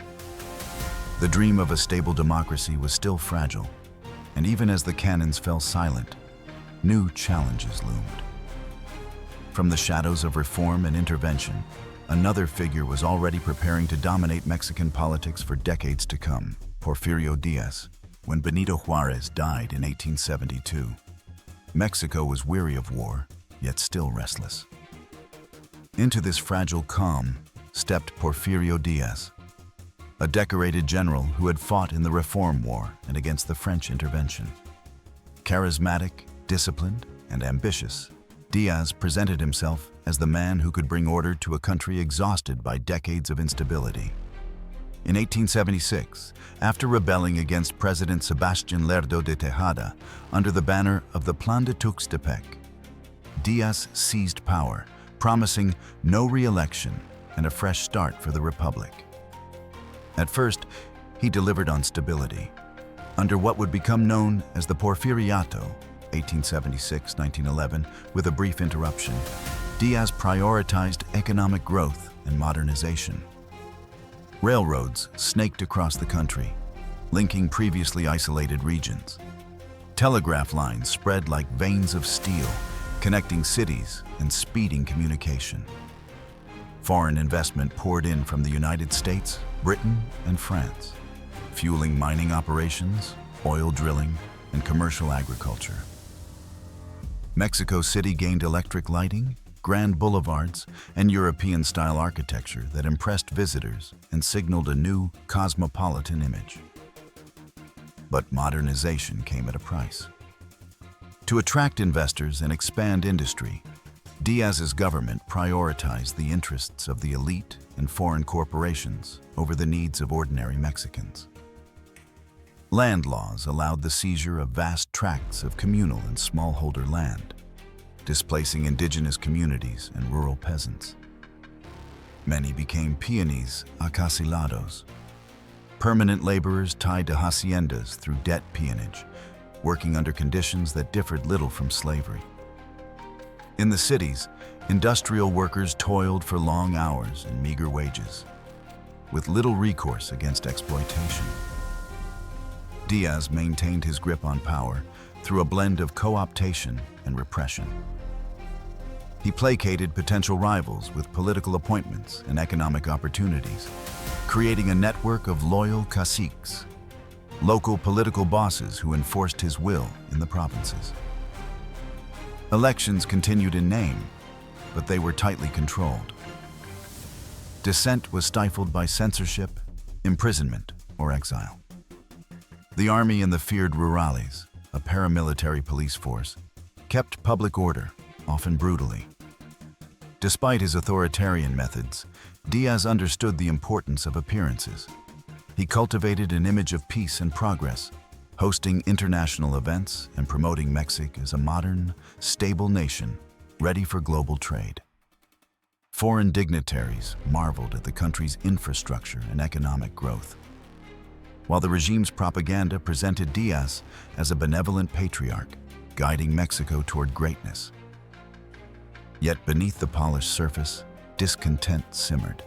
The dream of a stable democracy was still fragile, and even as the cannons fell silent, new challenges loomed. From the shadows of reform and intervention, another figure was already preparing to dominate Mexican politics for decades to come, Porfirio Díaz. When Benito Juárez died in 1872, Mexico was weary of war, yet still restless. Into this fragile calm stepped Porfirio Díaz, a decorated general who had fought in the Reform War and against the French intervention. Charismatic, disciplined, and ambitious, Díaz presented himself as the man who could bring order to a country exhausted by decades of instability. In 1876, after rebelling against President Sebastián Lerdo de Tejada under the banner of the Plan de Tuxtepec, Díaz seized power, promising no re-election and a fresh start for the Republic. At first, he delivered on stability. Under what would become known as the Porfiriato, 1876-1911, with a brief interruption, Díaz prioritized economic growth and modernization. Railroads snaked across the country, linking previously isolated regions. Telegraph lines spread like veins of steel, connecting cities and speeding communication. Foreign investment poured in from the United States, Britain, and France, fueling mining operations, oil drilling, and commercial agriculture. Mexico City gained electric lighting, grand boulevards, and European-style architecture that impressed visitors and signaled a new cosmopolitan image. But modernization came at a price. To attract investors and expand industry, Díaz's government prioritized the interests of the elite and foreign corporations over the needs of ordinary Mexicans. Land laws allowed the seizure of vast tracts of communal and smallholder land, displacing indigenous communities and rural peasants. Many became peones acasilados, permanent laborers tied to haciendas through debt peonage, working under conditions that differed little from slavery. In the cities, industrial workers toiled for long hours and meager wages, with little recourse against exploitation. Díaz maintained his grip on power through a blend of co-optation and repression. He placated potential rivals with political appointments and economic opportunities, creating a network of loyal caciques, local political bosses who enforced his will in the provinces. Elections continued in name, but they were tightly controlled. Dissent was stifled by censorship, imprisonment, or exile. The army and the feared rurales, a paramilitary police force, kept public order, often brutally. Despite his authoritarian methods, Diaz understood the importance of appearances. He cultivated an image of peace and progress, hosting international events and promoting Mexico as a modern, stable nation ready for global trade. Foreign dignitaries marveled at the country's infrastructure and economic growth, while the regime's propaganda presented Diaz as a benevolent patriarch, guiding Mexico toward greatness. Yet beneath the polished surface, discontent simmered.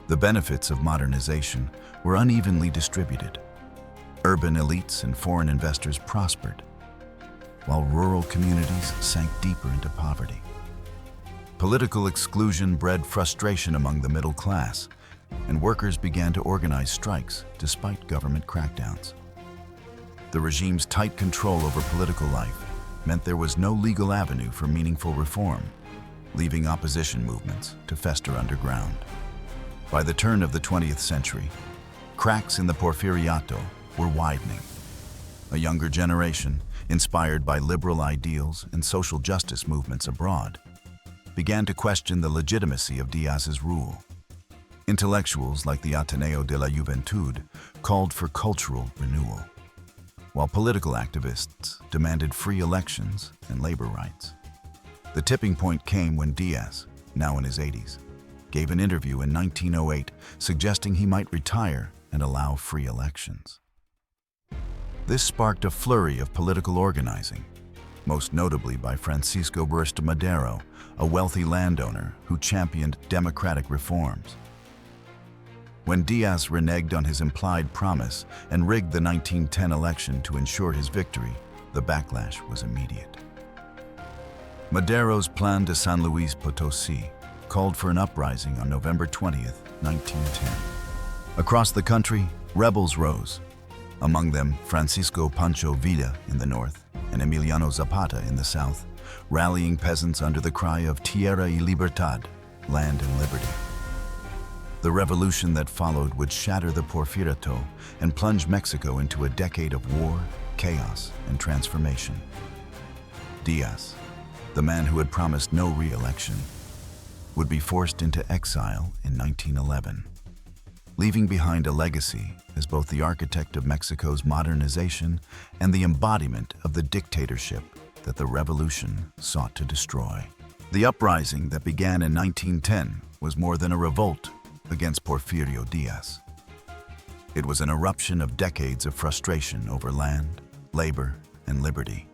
The benefits of modernization were unevenly distributed. Urban elites and foreign investors prospered, while rural communities sank deeper into poverty. Political exclusion bred frustration among the middle class, and workers began to organize strikes despite government crackdowns. The regime's tight control over political life meant there was no legal avenue for meaningful reform, leaving opposition movements to fester underground. By the turn of the 20th century, cracks in the Porfiriato were widening. A younger generation, inspired by liberal ideals and social justice movements abroad, began to question the legitimacy of Diaz's rule. Intellectuals like the Ateneo de la Juventud called for cultural renewal, while political activists demanded free elections and labor rights. The tipping point came when Diaz, now in his 80s, gave an interview in 1908 suggesting he might retire and allow free elections. This sparked a flurry of political organizing, most notably by Francisco Burst Madero, a wealthy landowner who championed democratic reforms. When Diaz reneged on his implied promise and rigged the 1910 election to ensure his victory, the backlash was immediate. Madero's Plan de San Luis Potosí called for an uprising on November 20th, 1910. Across the country, rebels rose, among them Francisco Pancho Villa in the north and Emiliano Zapata in the south, rallying peasants under the cry of Tierra y Libertad, land and liberty. The revolution that followed would shatter the Porfiriato and plunge Mexico into a decade of war, chaos, and transformation. Diaz, the man who had promised no re-election, would be forced into exile in 1911, leaving behind a legacy as both the architect of Mexico's modernization and the embodiment of the dictatorship that the revolution sought to destroy. The uprising that began in 1910 was more than a revolt against Porfirio Diaz. It was an eruption of decades of frustration over land, labor, and liberty.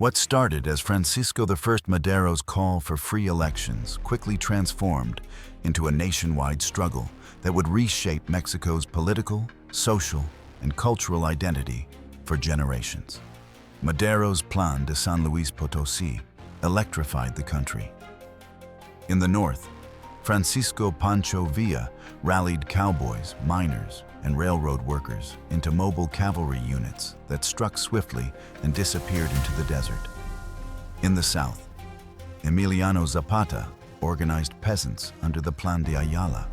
What started as Francisco I Madero's call for free elections quickly transformed into a nationwide struggle that would reshape Mexico's political, social, and cultural identity for generations. Madero's Plan de San Luis Potosí electrified the country. In the north, Francisco Pancho Villa rallied cowboys, miners, and railroad workers into mobile cavalry units that struck swiftly and disappeared into the desert. In the south, Emiliano Zapata organized peasants under the Plan de Ayala,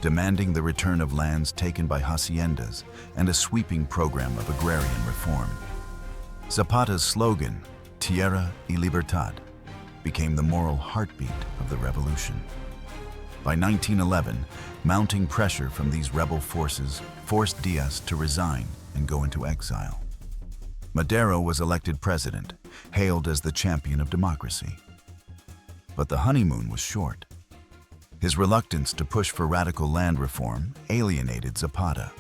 demanding the return of lands taken by haciendas and a sweeping program of agrarian reform. Zapata's slogan, Tierra y Libertad, became the moral heartbeat of the revolution. By 1911, mounting pressure from these rebel forces forced Diaz to resign and go into exile. Madero was elected president, hailed as the champion of democracy. But the honeymoon was short. His reluctance to push for radical land reform alienated Zapata,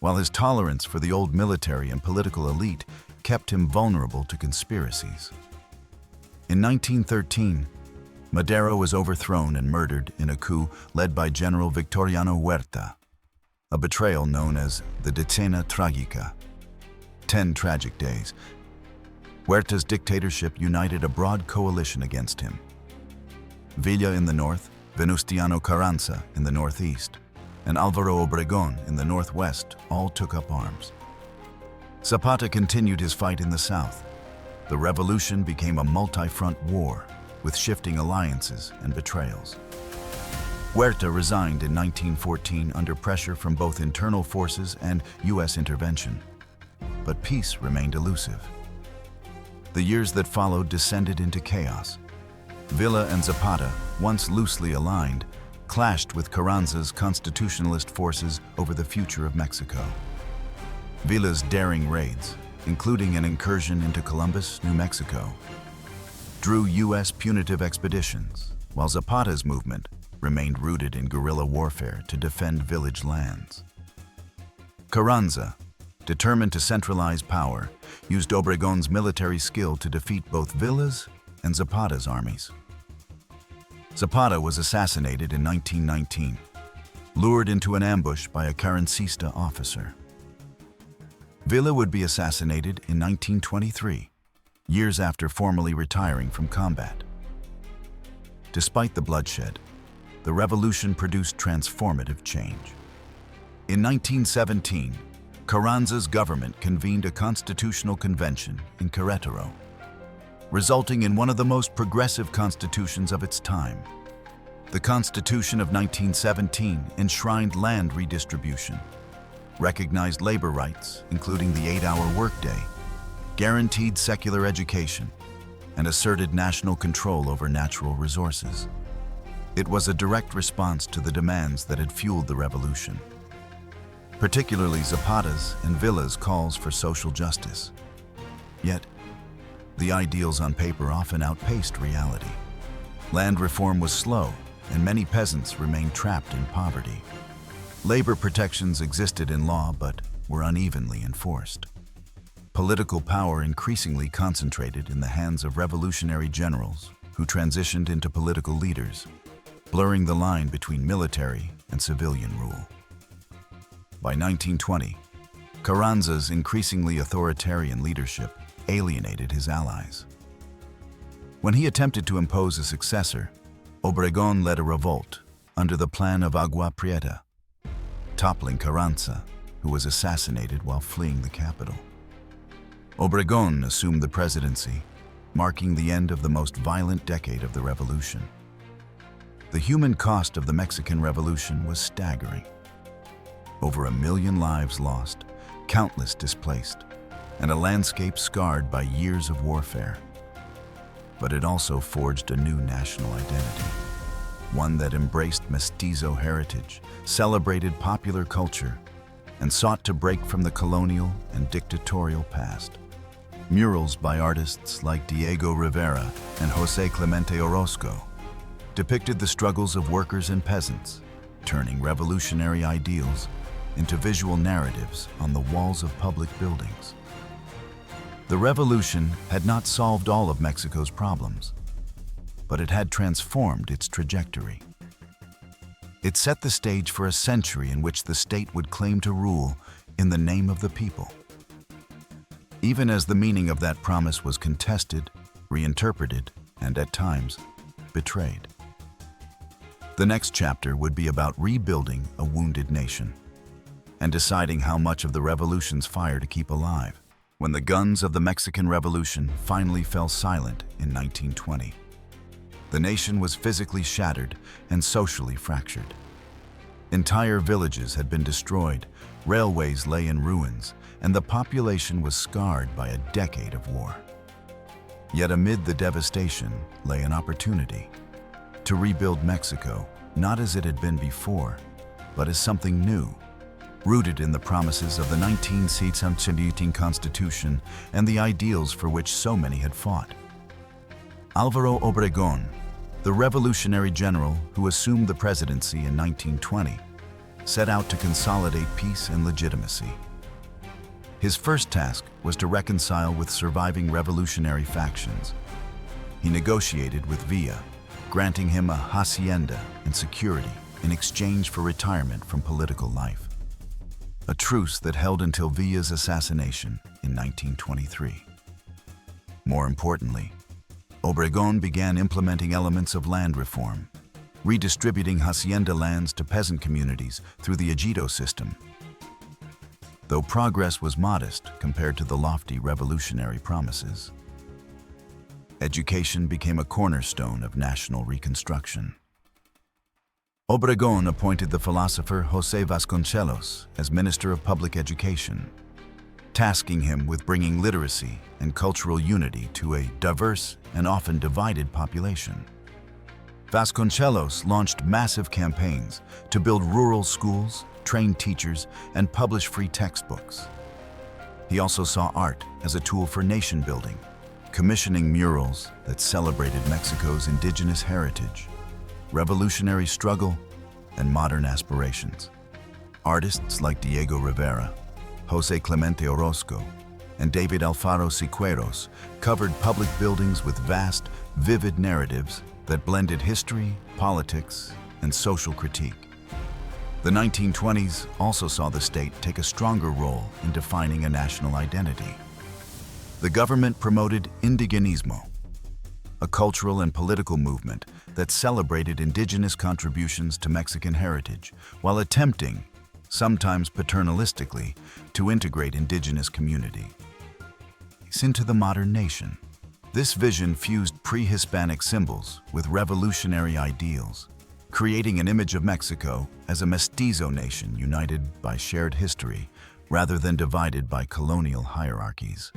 while his tolerance for the old military and political elite kept him vulnerable to conspiracies. In 1913, Madero was overthrown and murdered in a coup led by General Victoriano Huerta, a betrayal known as the Decena Tragica, 10 tragic days. Huerta's dictatorship united a broad coalition against him. Villa in the north, Venustiano Carranza in the northeast, and Álvaro Obregón in the northwest all took up arms. Zapata continued his fight in the south. The revolution became a multi-front war with shifting alliances and betrayals. Huerta resigned in 1914 under pressure from both internal forces and U.S. intervention. But peace remained elusive. The years that followed descended into chaos. Villa and Zapata, once loosely aligned, clashed with Carranza's constitutionalist forces over the future of Mexico. Villa's daring raids, including an incursion into Columbus, New Mexico, drew U.S. punitive expeditions, while Zapata's movement remained rooted in guerrilla warfare to defend village lands. Carranza, determined to centralize power, used Obregon's military skill to defeat both Villa's and Zapata's armies. Zapata was assassinated in 1919, lured into an ambush by a Carrancista officer. Villa would be assassinated in 1923, years after formally retiring from combat. Despite the bloodshed, the revolution produced transformative change. In 1917, Carranza's government convened a constitutional convention in Querétaro, resulting in one of the most progressive constitutions of its time. The Constitution of 1917 enshrined land redistribution, recognized labor rights, including the 8-hour workday, guaranteed secular education, and asserted national control over natural resources. It was a direct response to the demands that had fueled the revolution, particularly Zapata's and Villa's calls for social justice. Yet, the ideals on paper often outpaced reality. Land reform was slow, and many peasants remained trapped in poverty. Labor protections existed in law but were unevenly enforced. Political power increasingly concentrated in the hands of revolutionary generals who transitioned into political leaders, blurring the line between military and civilian rule. By 1920, Carranza's increasingly authoritarian leadership alienated his allies. When he attempted to impose a successor, Obregón led a revolt under the Plan of Agua Prieta, toppling Carranza, who was assassinated while fleeing the capital. Obregón assumed the presidency, marking the end of the most violent decade of the revolution. The human cost of the Mexican Revolution was staggering. Over 1 million lives lost, countless displaced, and a landscape scarred by years of warfare. But it also forged a new national identity, one that embraced mestizo heritage, celebrated popular culture, and sought to break from the colonial and dictatorial past. Murals by artists like Diego Rivera and José Clemente Orozco depicted the struggles of workers and peasants, turning revolutionary ideals into visual narratives on the walls of public buildings. The revolution had not solved all of Mexico's problems, but it had transformed its trajectory. It set the stage for a century in which the state would claim to rule in the name of the people. Even as the meaning of that promise was contested, reinterpreted, and at times betrayed. The next chapter would be about rebuilding a wounded nation and deciding how much of the revolution's fire to keep alive when the guns of the Mexican Revolution finally fell silent in 1920. The nation was physically shattered and socially fractured. Entire villages had been destroyed, railways lay in ruins, and the population was scarred by a decade of war. Yet amid the devastation lay an opportunity to rebuild Mexico, not as it had been before, but as something new, rooted in the promises of the 1917 Constitution and the ideals for which so many had fought. Álvaro Obregón, the revolutionary general who assumed the presidency in 1920, set out to consolidate peace and legitimacy. His first task was to reconcile with surviving revolutionary factions. He negotiated with Villa, granting him a hacienda and security in exchange for retirement from political life. A truce that held until Villa's assassination in 1923. More importantly, Obregón began implementing elements of land reform, redistributing hacienda lands to peasant communities through the ejido system. Though progress was modest compared to the lofty revolutionary promises, education became a cornerstone of national reconstruction. Obregón appointed the philosopher José Vasconcelos as Minister of Public Education, tasking him with bringing literacy and cultural unity to a diverse and often divided population. Vasconcelos launched massive campaigns to build rural schools, train teachers, and publish free textbooks. He also saw art as a tool for nation building, commissioning murals that celebrated Mexico's indigenous heritage, revolutionary struggle, and modern aspirations. Artists like Diego Rivera, José Clemente Orozco, and David Alfaro Siqueiros covered public buildings with vast, vivid narratives that blended history, politics, and social critique. The 1920s also saw the state take a stronger role in defining a national identity. The government promoted indigenismo, a cultural and political movement that celebrated indigenous contributions to Mexican heritage, while attempting, sometimes paternalistically, to integrate indigenous communities into the modern nation. This vision fused pre-Hispanic symbols with revolutionary ideals, creating an image of Mexico as a mestizo nation united by shared history rather than divided by colonial hierarchies.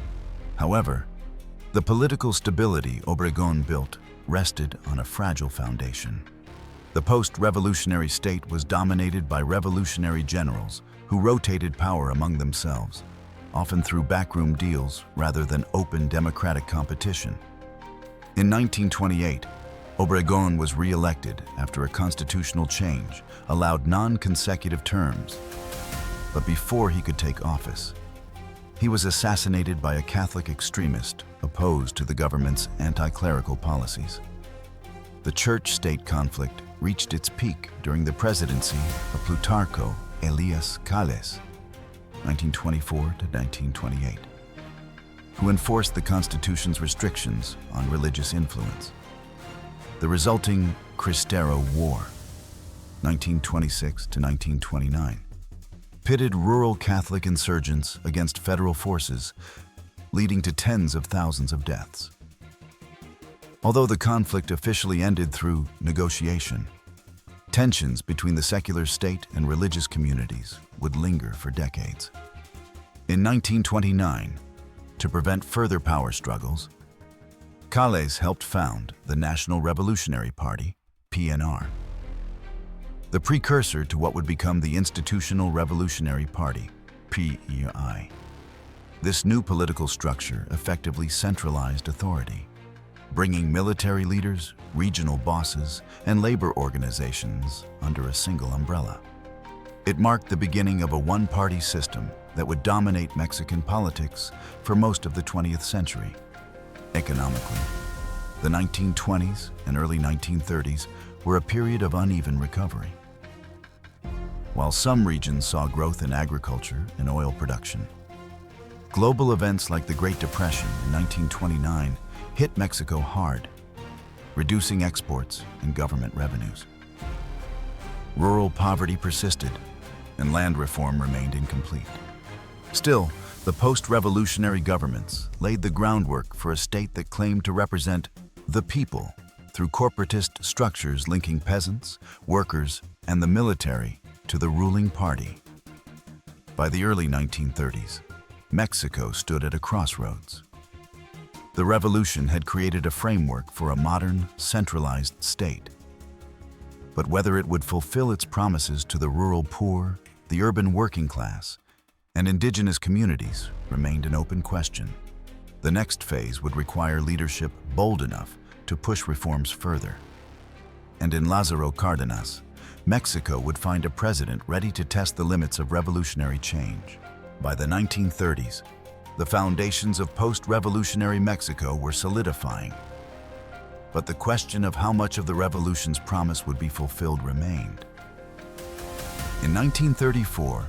However, the political stability Obregón built rested on a fragile foundation. The post-revolutionary state was dominated by revolutionary generals who rotated power among themselves, often through backroom deals rather than open democratic competition. In 1928, Obregón was re-elected after a constitutional change allowed non-consecutive terms. But before he could take office, he was assassinated by a Catholic extremist opposed to the government's anti-clerical policies. The church-state conflict reached its peak during the presidency of Plutarco Elias Calles, 1924 to 1928, who enforced the Constitution's restrictions on religious influence. The resulting Cristero War, 1926 to 1929, pitted rural Catholic insurgents against federal forces, leading to tens of thousands of deaths. Although the conflict officially ended through negotiation, tensions between the secular state and religious communities would linger for decades. In 1929, to prevent further power struggles, Calles helped found the National Revolutionary Party, PNR, the precursor to what would become the Institutional Revolutionary Party, PEI. This new political structure effectively centralized authority, bringing military leaders, regional bosses, and labor organizations under a single umbrella. It marked the beginning of a one-party system that would dominate Mexican politics for most of the 20th century. Economically, the 1920s and early 1930s were a period of uneven recovery. While some regions saw growth in agriculture and oil production, global events like the Great Depression in 1929 hit Mexico hard, reducing exports and government revenues. Rural poverty persisted, and land reform remained incomplete. Still, the post-revolutionary governments laid the groundwork for a state that claimed to represent the people through corporatist structures linking peasants, workers, and the military to the ruling party. By the early 1930s, Mexico stood at a crossroads. The revolution had created a framework for a modern, centralized state. But whether it would fulfill its promises to the rural poor, the urban working class, and indigenous communities remained an open question. The next phase would require leadership bold enough to push reforms further. And in Lázaro Cárdenas, Mexico would find a president ready to test the limits of revolutionary change. By the 1930s, the foundations of post-revolutionary Mexico were solidifying. But the question of how much of the revolution's promise would be fulfilled remained. In 1934,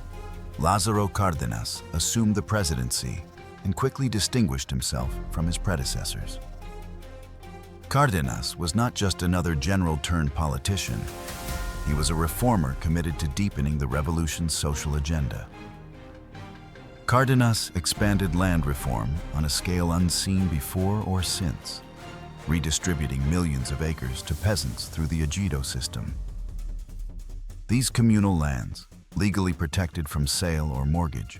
Lázaro Cárdenas assumed the presidency and quickly distinguished himself from his predecessors. Cárdenas was not just another general-turned-politician. He was a reformer committed to deepening the revolution's social agenda. Cárdenas expanded land reform on a scale unseen before or since, redistributing millions of acres to peasants through the ejido system. These communal lands, legally protected from sale or mortgage,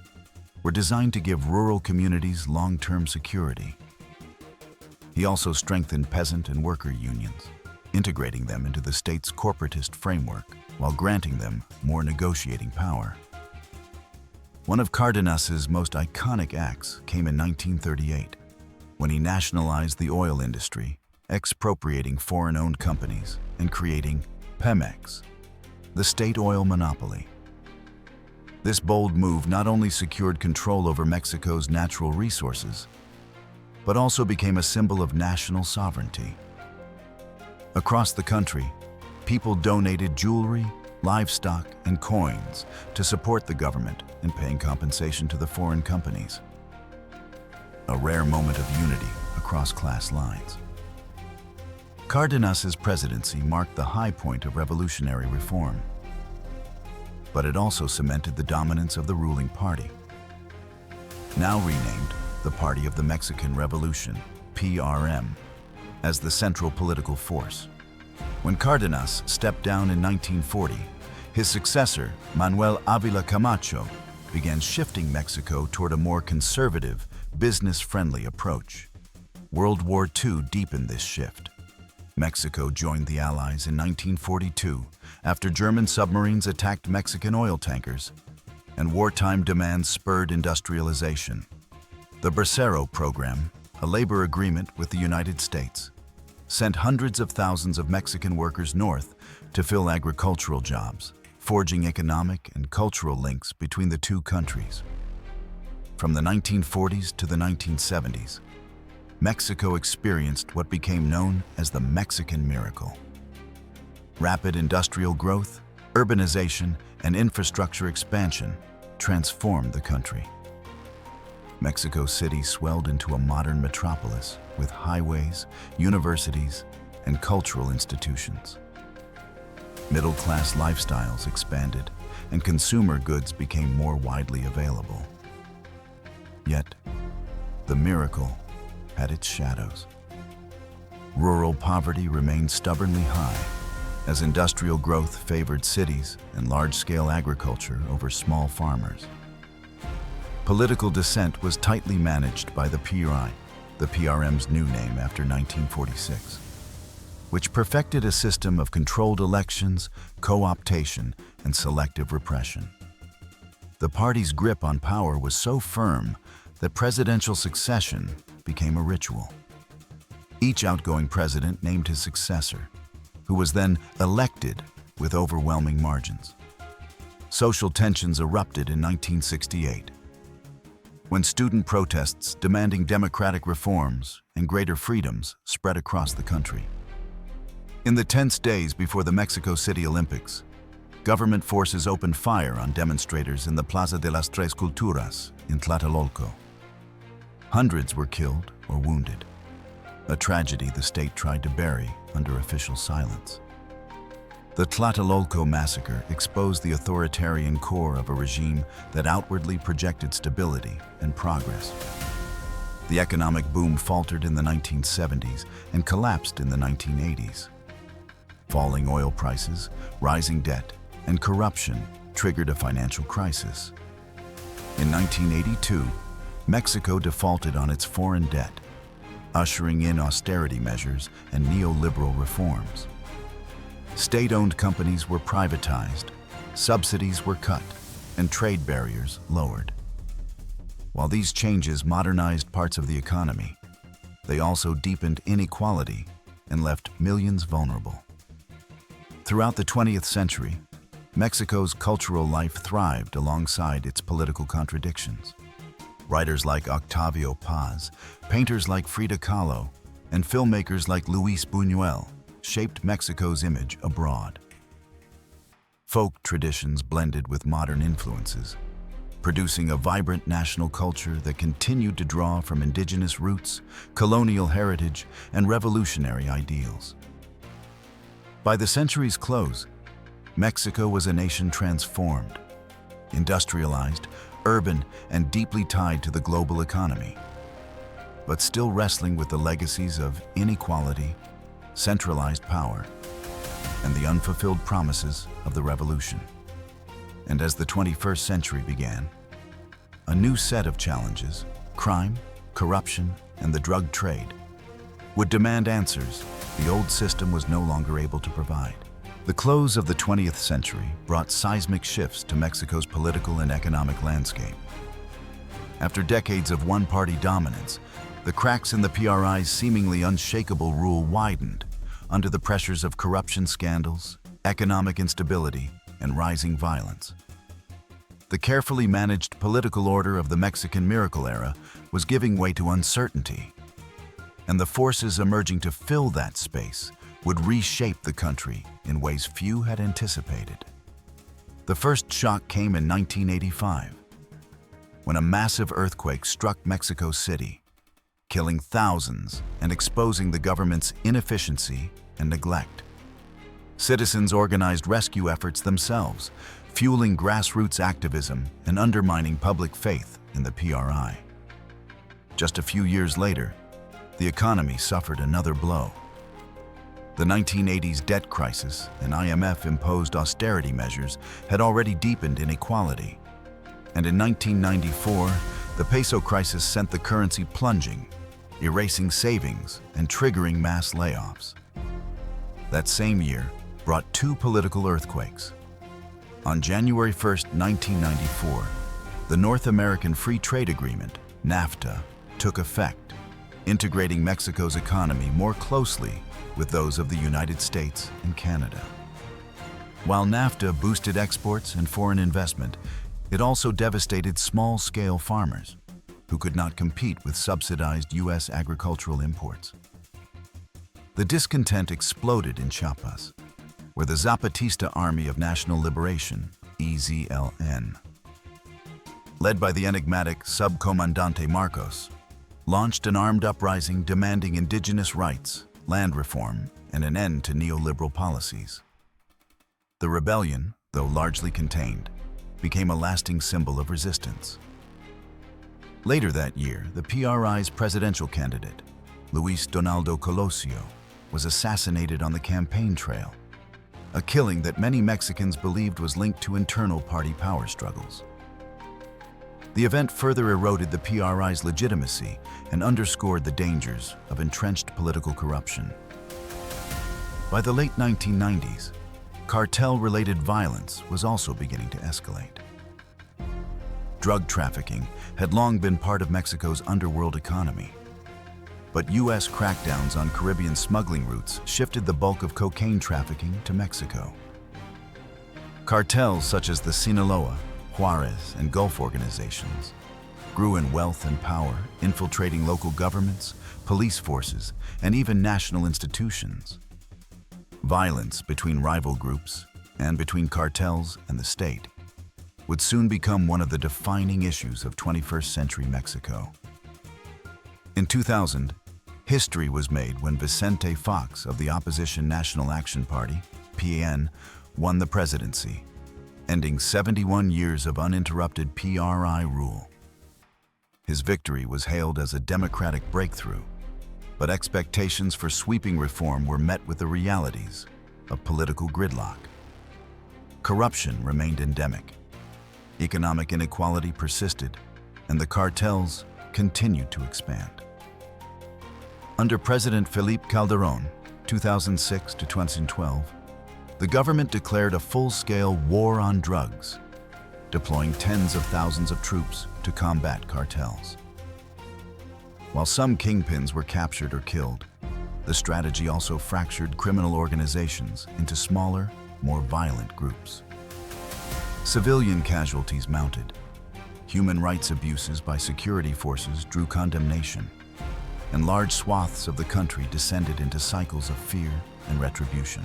were designed to give rural communities long-term security. He also strengthened peasant and worker unions, integrating them into the state's corporatist framework while granting them more negotiating power. One of Cárdenas's most iconic acts came in 1938, when he nationalized the oil industry, expropriating foreign-owned companies and creating Pemex, the state oil monopoly. This bold move not only secured control over Mexico's natural resources, but also became a symbol of national sovereignty. Across the country, people donated jewelry, livestock, and coins to support the government in paying compensation to the foreign companies. A rare moment of unity across class lines. Cárdenas's presidency marked the high point of revolutionary reform, but it also cemented the dominance of the ruling party. Now renamed the Party of the Mexican Revolution, PRM, as the central political force. When Cárdenas stepped down in 1940, his successor, Manuel Ávila Camacho, began shifting Mexico toward a more conservative, business-friendly approach. World War II deepened this shift. Mexico joined the Allies in 1942 after German submarines attacked Mexican oil tankers, and wartime demands spurred industrialization. The Bracero program, a labor agreement with the United States, sent hundreds of thousands of Mexican workers north to fill agricultural jobs, forging economic and cultural links between the two countries. From the 1940s to the 1970s, Mexico experienced what became known as the Mexican Miracle. Rapid industrial growth, urbanization, and infrastructure expansion transformed the country. Mexico City swelled into a modern metropolis with highways, universities, and cultural institutions. Middle-class lifestyles expanded, and consumer goods became more widely available. Yet, the miracle had its shadows. Rural poverty remained stubbornly high, as industrial growth favored cities and large-scale agriculture over small farmers. Political dissent was tightly managed by the PRI, the PRM's new name after 1946, which perfected a system of controlled elections, co-optation, and selective repression. The party's grip on power was so firm that presidential succession became a ritual. Each outgoing president named his successor, who was then elected with overwhelming margins. Social tensions erupted in 1968, when student protests demanding democratic reforms and greater freedoms spread across the country. In the tense days before the Mexico City Olympics, government forces opened fire on demonstrators in the Plaza de las Tres Culturas in Tlatelolco. Hundreds were killed or wounded, a tragedy the state tried to bury under official silence. The Tlatelolco massacre exposed the authoritarian core of a regime that outwardly projected stability and progress. The economic boom faltered in the 1970s and collapsed in the 1980s. Falling oil prices, rising debt, and corruption triggered a financial crisis. In 1982, Mexico defaulted on its foreign debt, ushering in austerity measures and neoliberal reforms. State-owned companies were privatized, subsidies were cut, and trade barriers lowered. While these changes modernized parts of the economy, they also deepened inequality and left millions vulnerable. Throughout the 20th century, Mexico's cultural life thrived alongside its political contradictions. Writers like Octavio Paz, painters like Frida Kahlo, and filmmakers like Luis Buñuel shaped Mexico's image abroad. Folk traditions blended with modern influences, producing a vibrant national culture that continued to draw from indigenous roots, colonial heritage, and revolutionary ideals. By the century's close, Mexico was a nation transformed, industrialized, urban, and deeply tied to the global economy, but still wrestling with the legacies of inequality, centralized power, and the unfulfilled promises of the revolution. And as the 21st century began, a new set of challenges, crime, corruption, and the drug trade, would demand answers the old system was no longer able to provide. The close of the 20th century brought seismic shifts to Mexico's political and economic landscape. After decades of one-party dominance, the cracks in the PRI's seemingly unshakable rule widened under the pressures of corruption scandals, economic instability, and rising violence. The carefully managed political order of the Mexican miracle era was giving way to uncertainty, and the forces emerging to fill that space would reshape the country in ways few had anticipated. The first shock came in 1985, when a massive earthquake struck Mexico City, killing thousands and exposing the government's inefficiency and neglect. Citizens organized rescue efforts themselves, fueling grassroots activism and undermining public faith in the PRI. Just a few years later, the economy suffered another blow. The 1980s debt crisis and IMF-imposed austerity measures had already deepened inequality. And in 1994, the peso crisis sent the currency plunging, erasing savings and triggering mass layoffs. That same year brought two political earthquakes. On January 1, 1994, the North American Free Trade Agreement, NAFTA, took effect, integrating Mexico's economy more closely with those of the United States and Canada. While NAFTA boosted exports and foreign investment, it also devastated small-scale farmers who could not compete with subsidized U.S. agricultural imports. The discontent exploded in Chiapas, where the Zapatista Army of National Liberation, EZLN, led by the enigmatic Subcomandante Marcos, launched an armed uprising demanding indigenous rights, land reform, and an end to neoliberal policies. The rebellion, though largely contained, became a lasting symbol of resistance. Later that year, the PRI's presidential candidate, Luis Donaldo Colosio, was assassinated on the campaign trail, a killing that many Mexicans believed was linked to internal party power struggles. The event further eroded the PRI's legitimacy and underscored the dangers of entrenched political corruption. By the late 1990s, cartel-related violence was also beginning to escalate. Drug trafficking had long been part of Mexico's underworld economy, but U.S. crackdowns on Caribbean smuggling routes shifted the bulk of cocaine trafficking to Mexico. Cartels such as the Sinaloa, Juarez, and Gulf organizations grew in wealth and power, infiltrating local governments, police forces, and even national institutions. Violence between rival groups and between cartels and the state would soon become one of the defining issues of 21st century Mexico. In 2000, history was made when Vicente Fox of the opposition National Action Party, PAN, won the presidency, ending 71 years of uninterrupted PRI rule. His victory was hailed as a democratic breakthrough, but expectations for sweeping reform were met with the realities of political gridlock. Corruption remained endemic, economic inequality persisted, and the cartels continued to expand. Under President Felipe Calderón, 2006 to 2012, the government declared a full-scale war on drugs, deploying tens of thousands of troops to combat cartels. While some kingpins were captured or killed, the strategy also fractured criminal organizations into smaller, more violent groups. Civilian casualties mounted. Human rights abuses by security forces drew condemnation, and large swaths of the country descended into cycles of fear and retribution.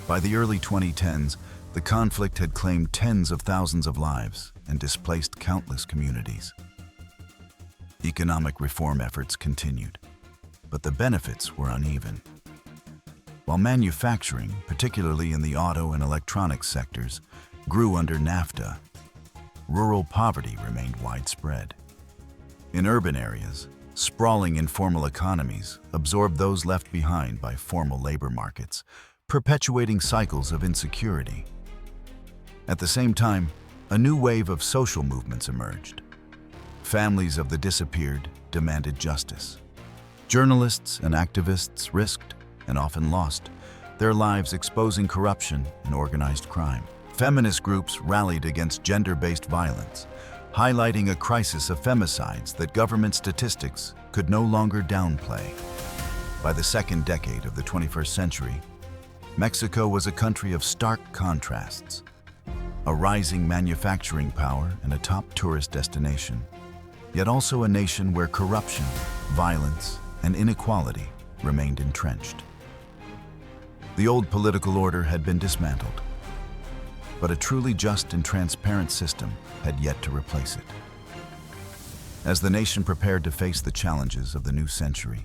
By the early 2010s, the conflict had claimed tens of thousands of lives and displaced countless communities. Economic reform efforts continued, but the benefits were uneven. While manufacturing, particularly in the auto and electronics sectors, grew under NAFTA, rural poverty remained widespread. In urban areas, sprawling informal economies absorbed those left behind by formal labor markets, perpetuating cycles of insecurity. At the same time, a new wave of social movements emerged. Families of the disappeared demanded justice. Journalists and activists risked, and often lost, their lives exposing corruption and organized crime. Feminist groups rallied against gender-based violence, highlighting a crisis of femicides that government statistics could no longer downplay. By the second decade of the 21st century, Mexico was a country of stark contrasts. A rising manufacturing power and a top tourist destination, yet also a nation where corruption, violence, and inequality remained entrenched. The old political order had been dismantled, but a truly just and transparent system had yet to replace it. As the nation prepared to face the challenges of the new century,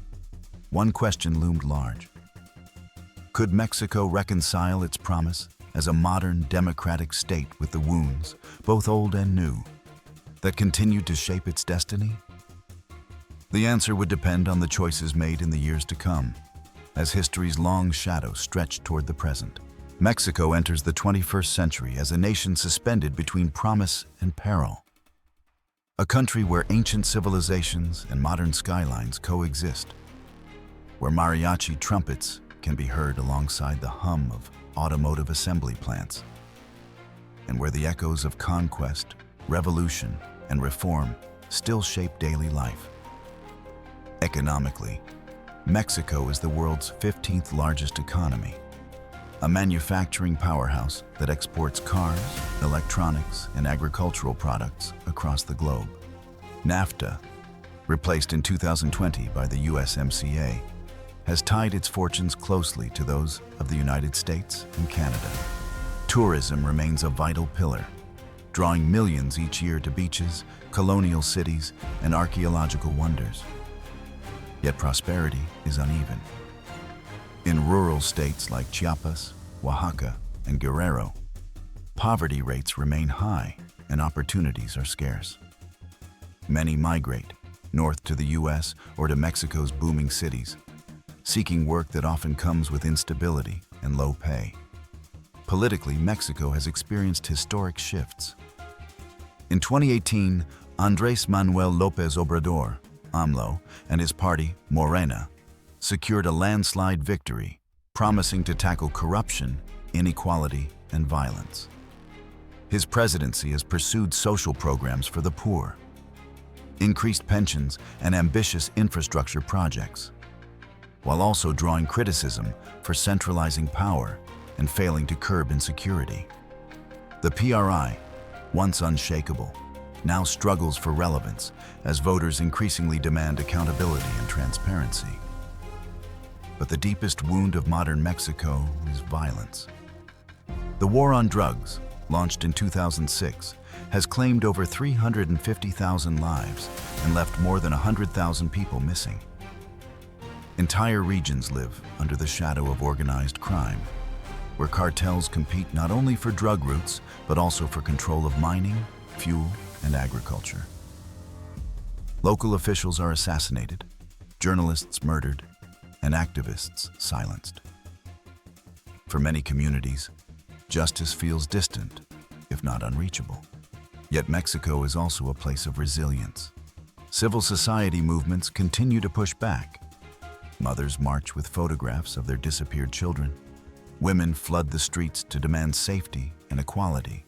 one question loomed large. Could Mexico reconcile its promise as a modern democratic state with the wounds, both old and new, that continued to shape its destiny? The answer would depend on the choices made in the years to come, as history's long shadow stretched toward the present. Mexico enters the 21st century as a nation suspended between promise and peril. A country where ancient civilizations and modern skylines coexist, where mariachi trumpets can be heard alongside the hum of automotive assembly plants, and where the echoes of conquest, revolution, and reform still shape daily life. Economically, Mexico is the world's 15th largest economy, a manufacturing powerhouse that exports cars, electronics, and agricultural products across the globe. NAFTA, replaced in 2020 by the USMCA, has tied its fortunes closely to those of the United States and Canada. Tourism remains a vital pillar, drawing millions each year to beaches, colonial cities, and archaeological wonders. Yet prosperity is uneven. In rural states like Chiapas, Oaxaca, and Guerrero, poverty rates remain high and opportunities are scarce. Many migrate north to the US or to Mexico's booming cities, seeking work that often comes with instability and low pay. Politically, Mexico has experienced historic shifts. In 2018, Andrés Manuel López Obrador, AMLO, and his party, Morena, secured a landslide victory, promising to tackle corruption, inequality, and violence. His presidency has pursued social programs for the poor, increased pensions, and ambitious infrastructure projects, while also drawing criticism for centralizing power and failing to curb insecurity. The PRI, once unshakable, now struggles for relevance as voters increasingly demand accountability and transparency. But the deepest wound of modern Mexico is violence. The war on drugs, launched in 2006, has claimed over 350,000 lives and left more than 100,000 people missing. Entire regions live under the shadow of organized crime, where cartels compete not only for drug routes, but also for control of mining, fuel, and agriculture. Local officials are assassinated, journalists murdered, and activists silenced. For many communities, justice feels distant, if not unreachable. Yet Mexico is also a place of resilience. Civil society movements continue to push back. Mothers march with photographs of their disappeared children. Women flood the streets to demand safety and equality.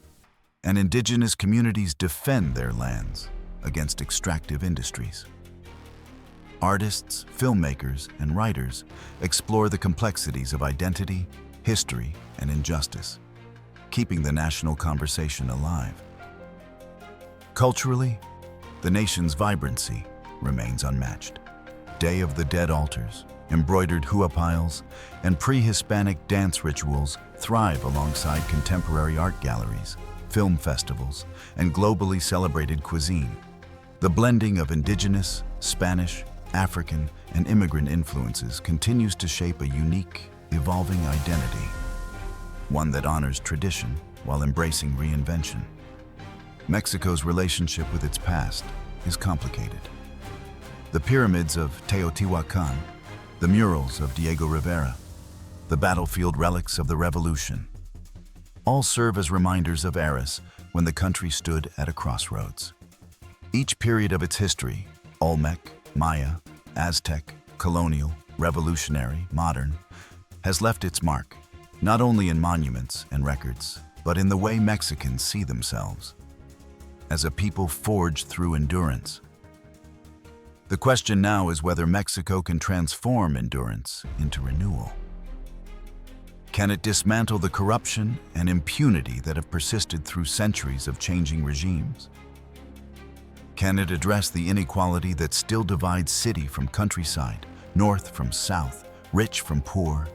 And indigenous communities defend their lands against extractive industries. Artists, filmmakers, and writers explore the complexities of identity, history, and injustice, keeping the national conversation alive. Culturally, the nation's vibrancy remains unmatched. Day of the Dead altars, embroidered huapiles, and pre-Hispanic dance rituals thrive alongside contemporary art galleries, film festivals, and globally celebrated cuisine. The blending of indigenous, Spanish, African, and immigrant influences continues to shape a unique, evolving identity, one that honors tradition while embracing reinvention. Mexico's relationship with its past is complicated. The pyramids of Teotihuacan, the murals of Diego Rivera, the battlefield relics of the revolution. All serve as reminders of eras when the country stood at a crossroads. Each period of its history, Olmec, Maya, Aztec, colonial, revolutionary, modern, has left its mark, not only in monuments and records, but in the way Mexicans see themselves, as a people forged through endurance. The question now is whether Mexico can transform endurance into renewal. Can it dismantle the corruption and impunity that have persisted through centuries of changing regimes? Can it address the inequality that still divides city from countryside, north from south, rich from poor?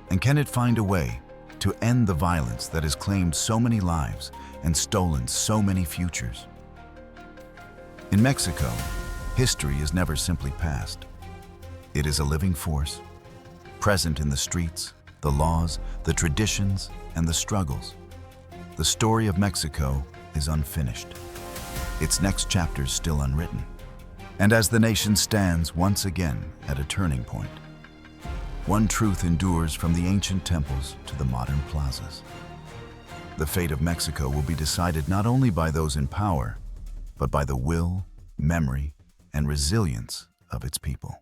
And can it find a way to end the violence that has claimed so many lives and stolen so many futures? In Mexico, history is never simply past. It is a living force, present in the streets, the laws, the traditions, and the struggles. The story of Mexico is unfinished. Its next chapters still unwritten. And as the nation stands once again at a turning point, one truth endures from the ancient temples to the modern plazas. The fate of Mexico will be decided not only by those in power, but by the will, memory, and resilience of its people.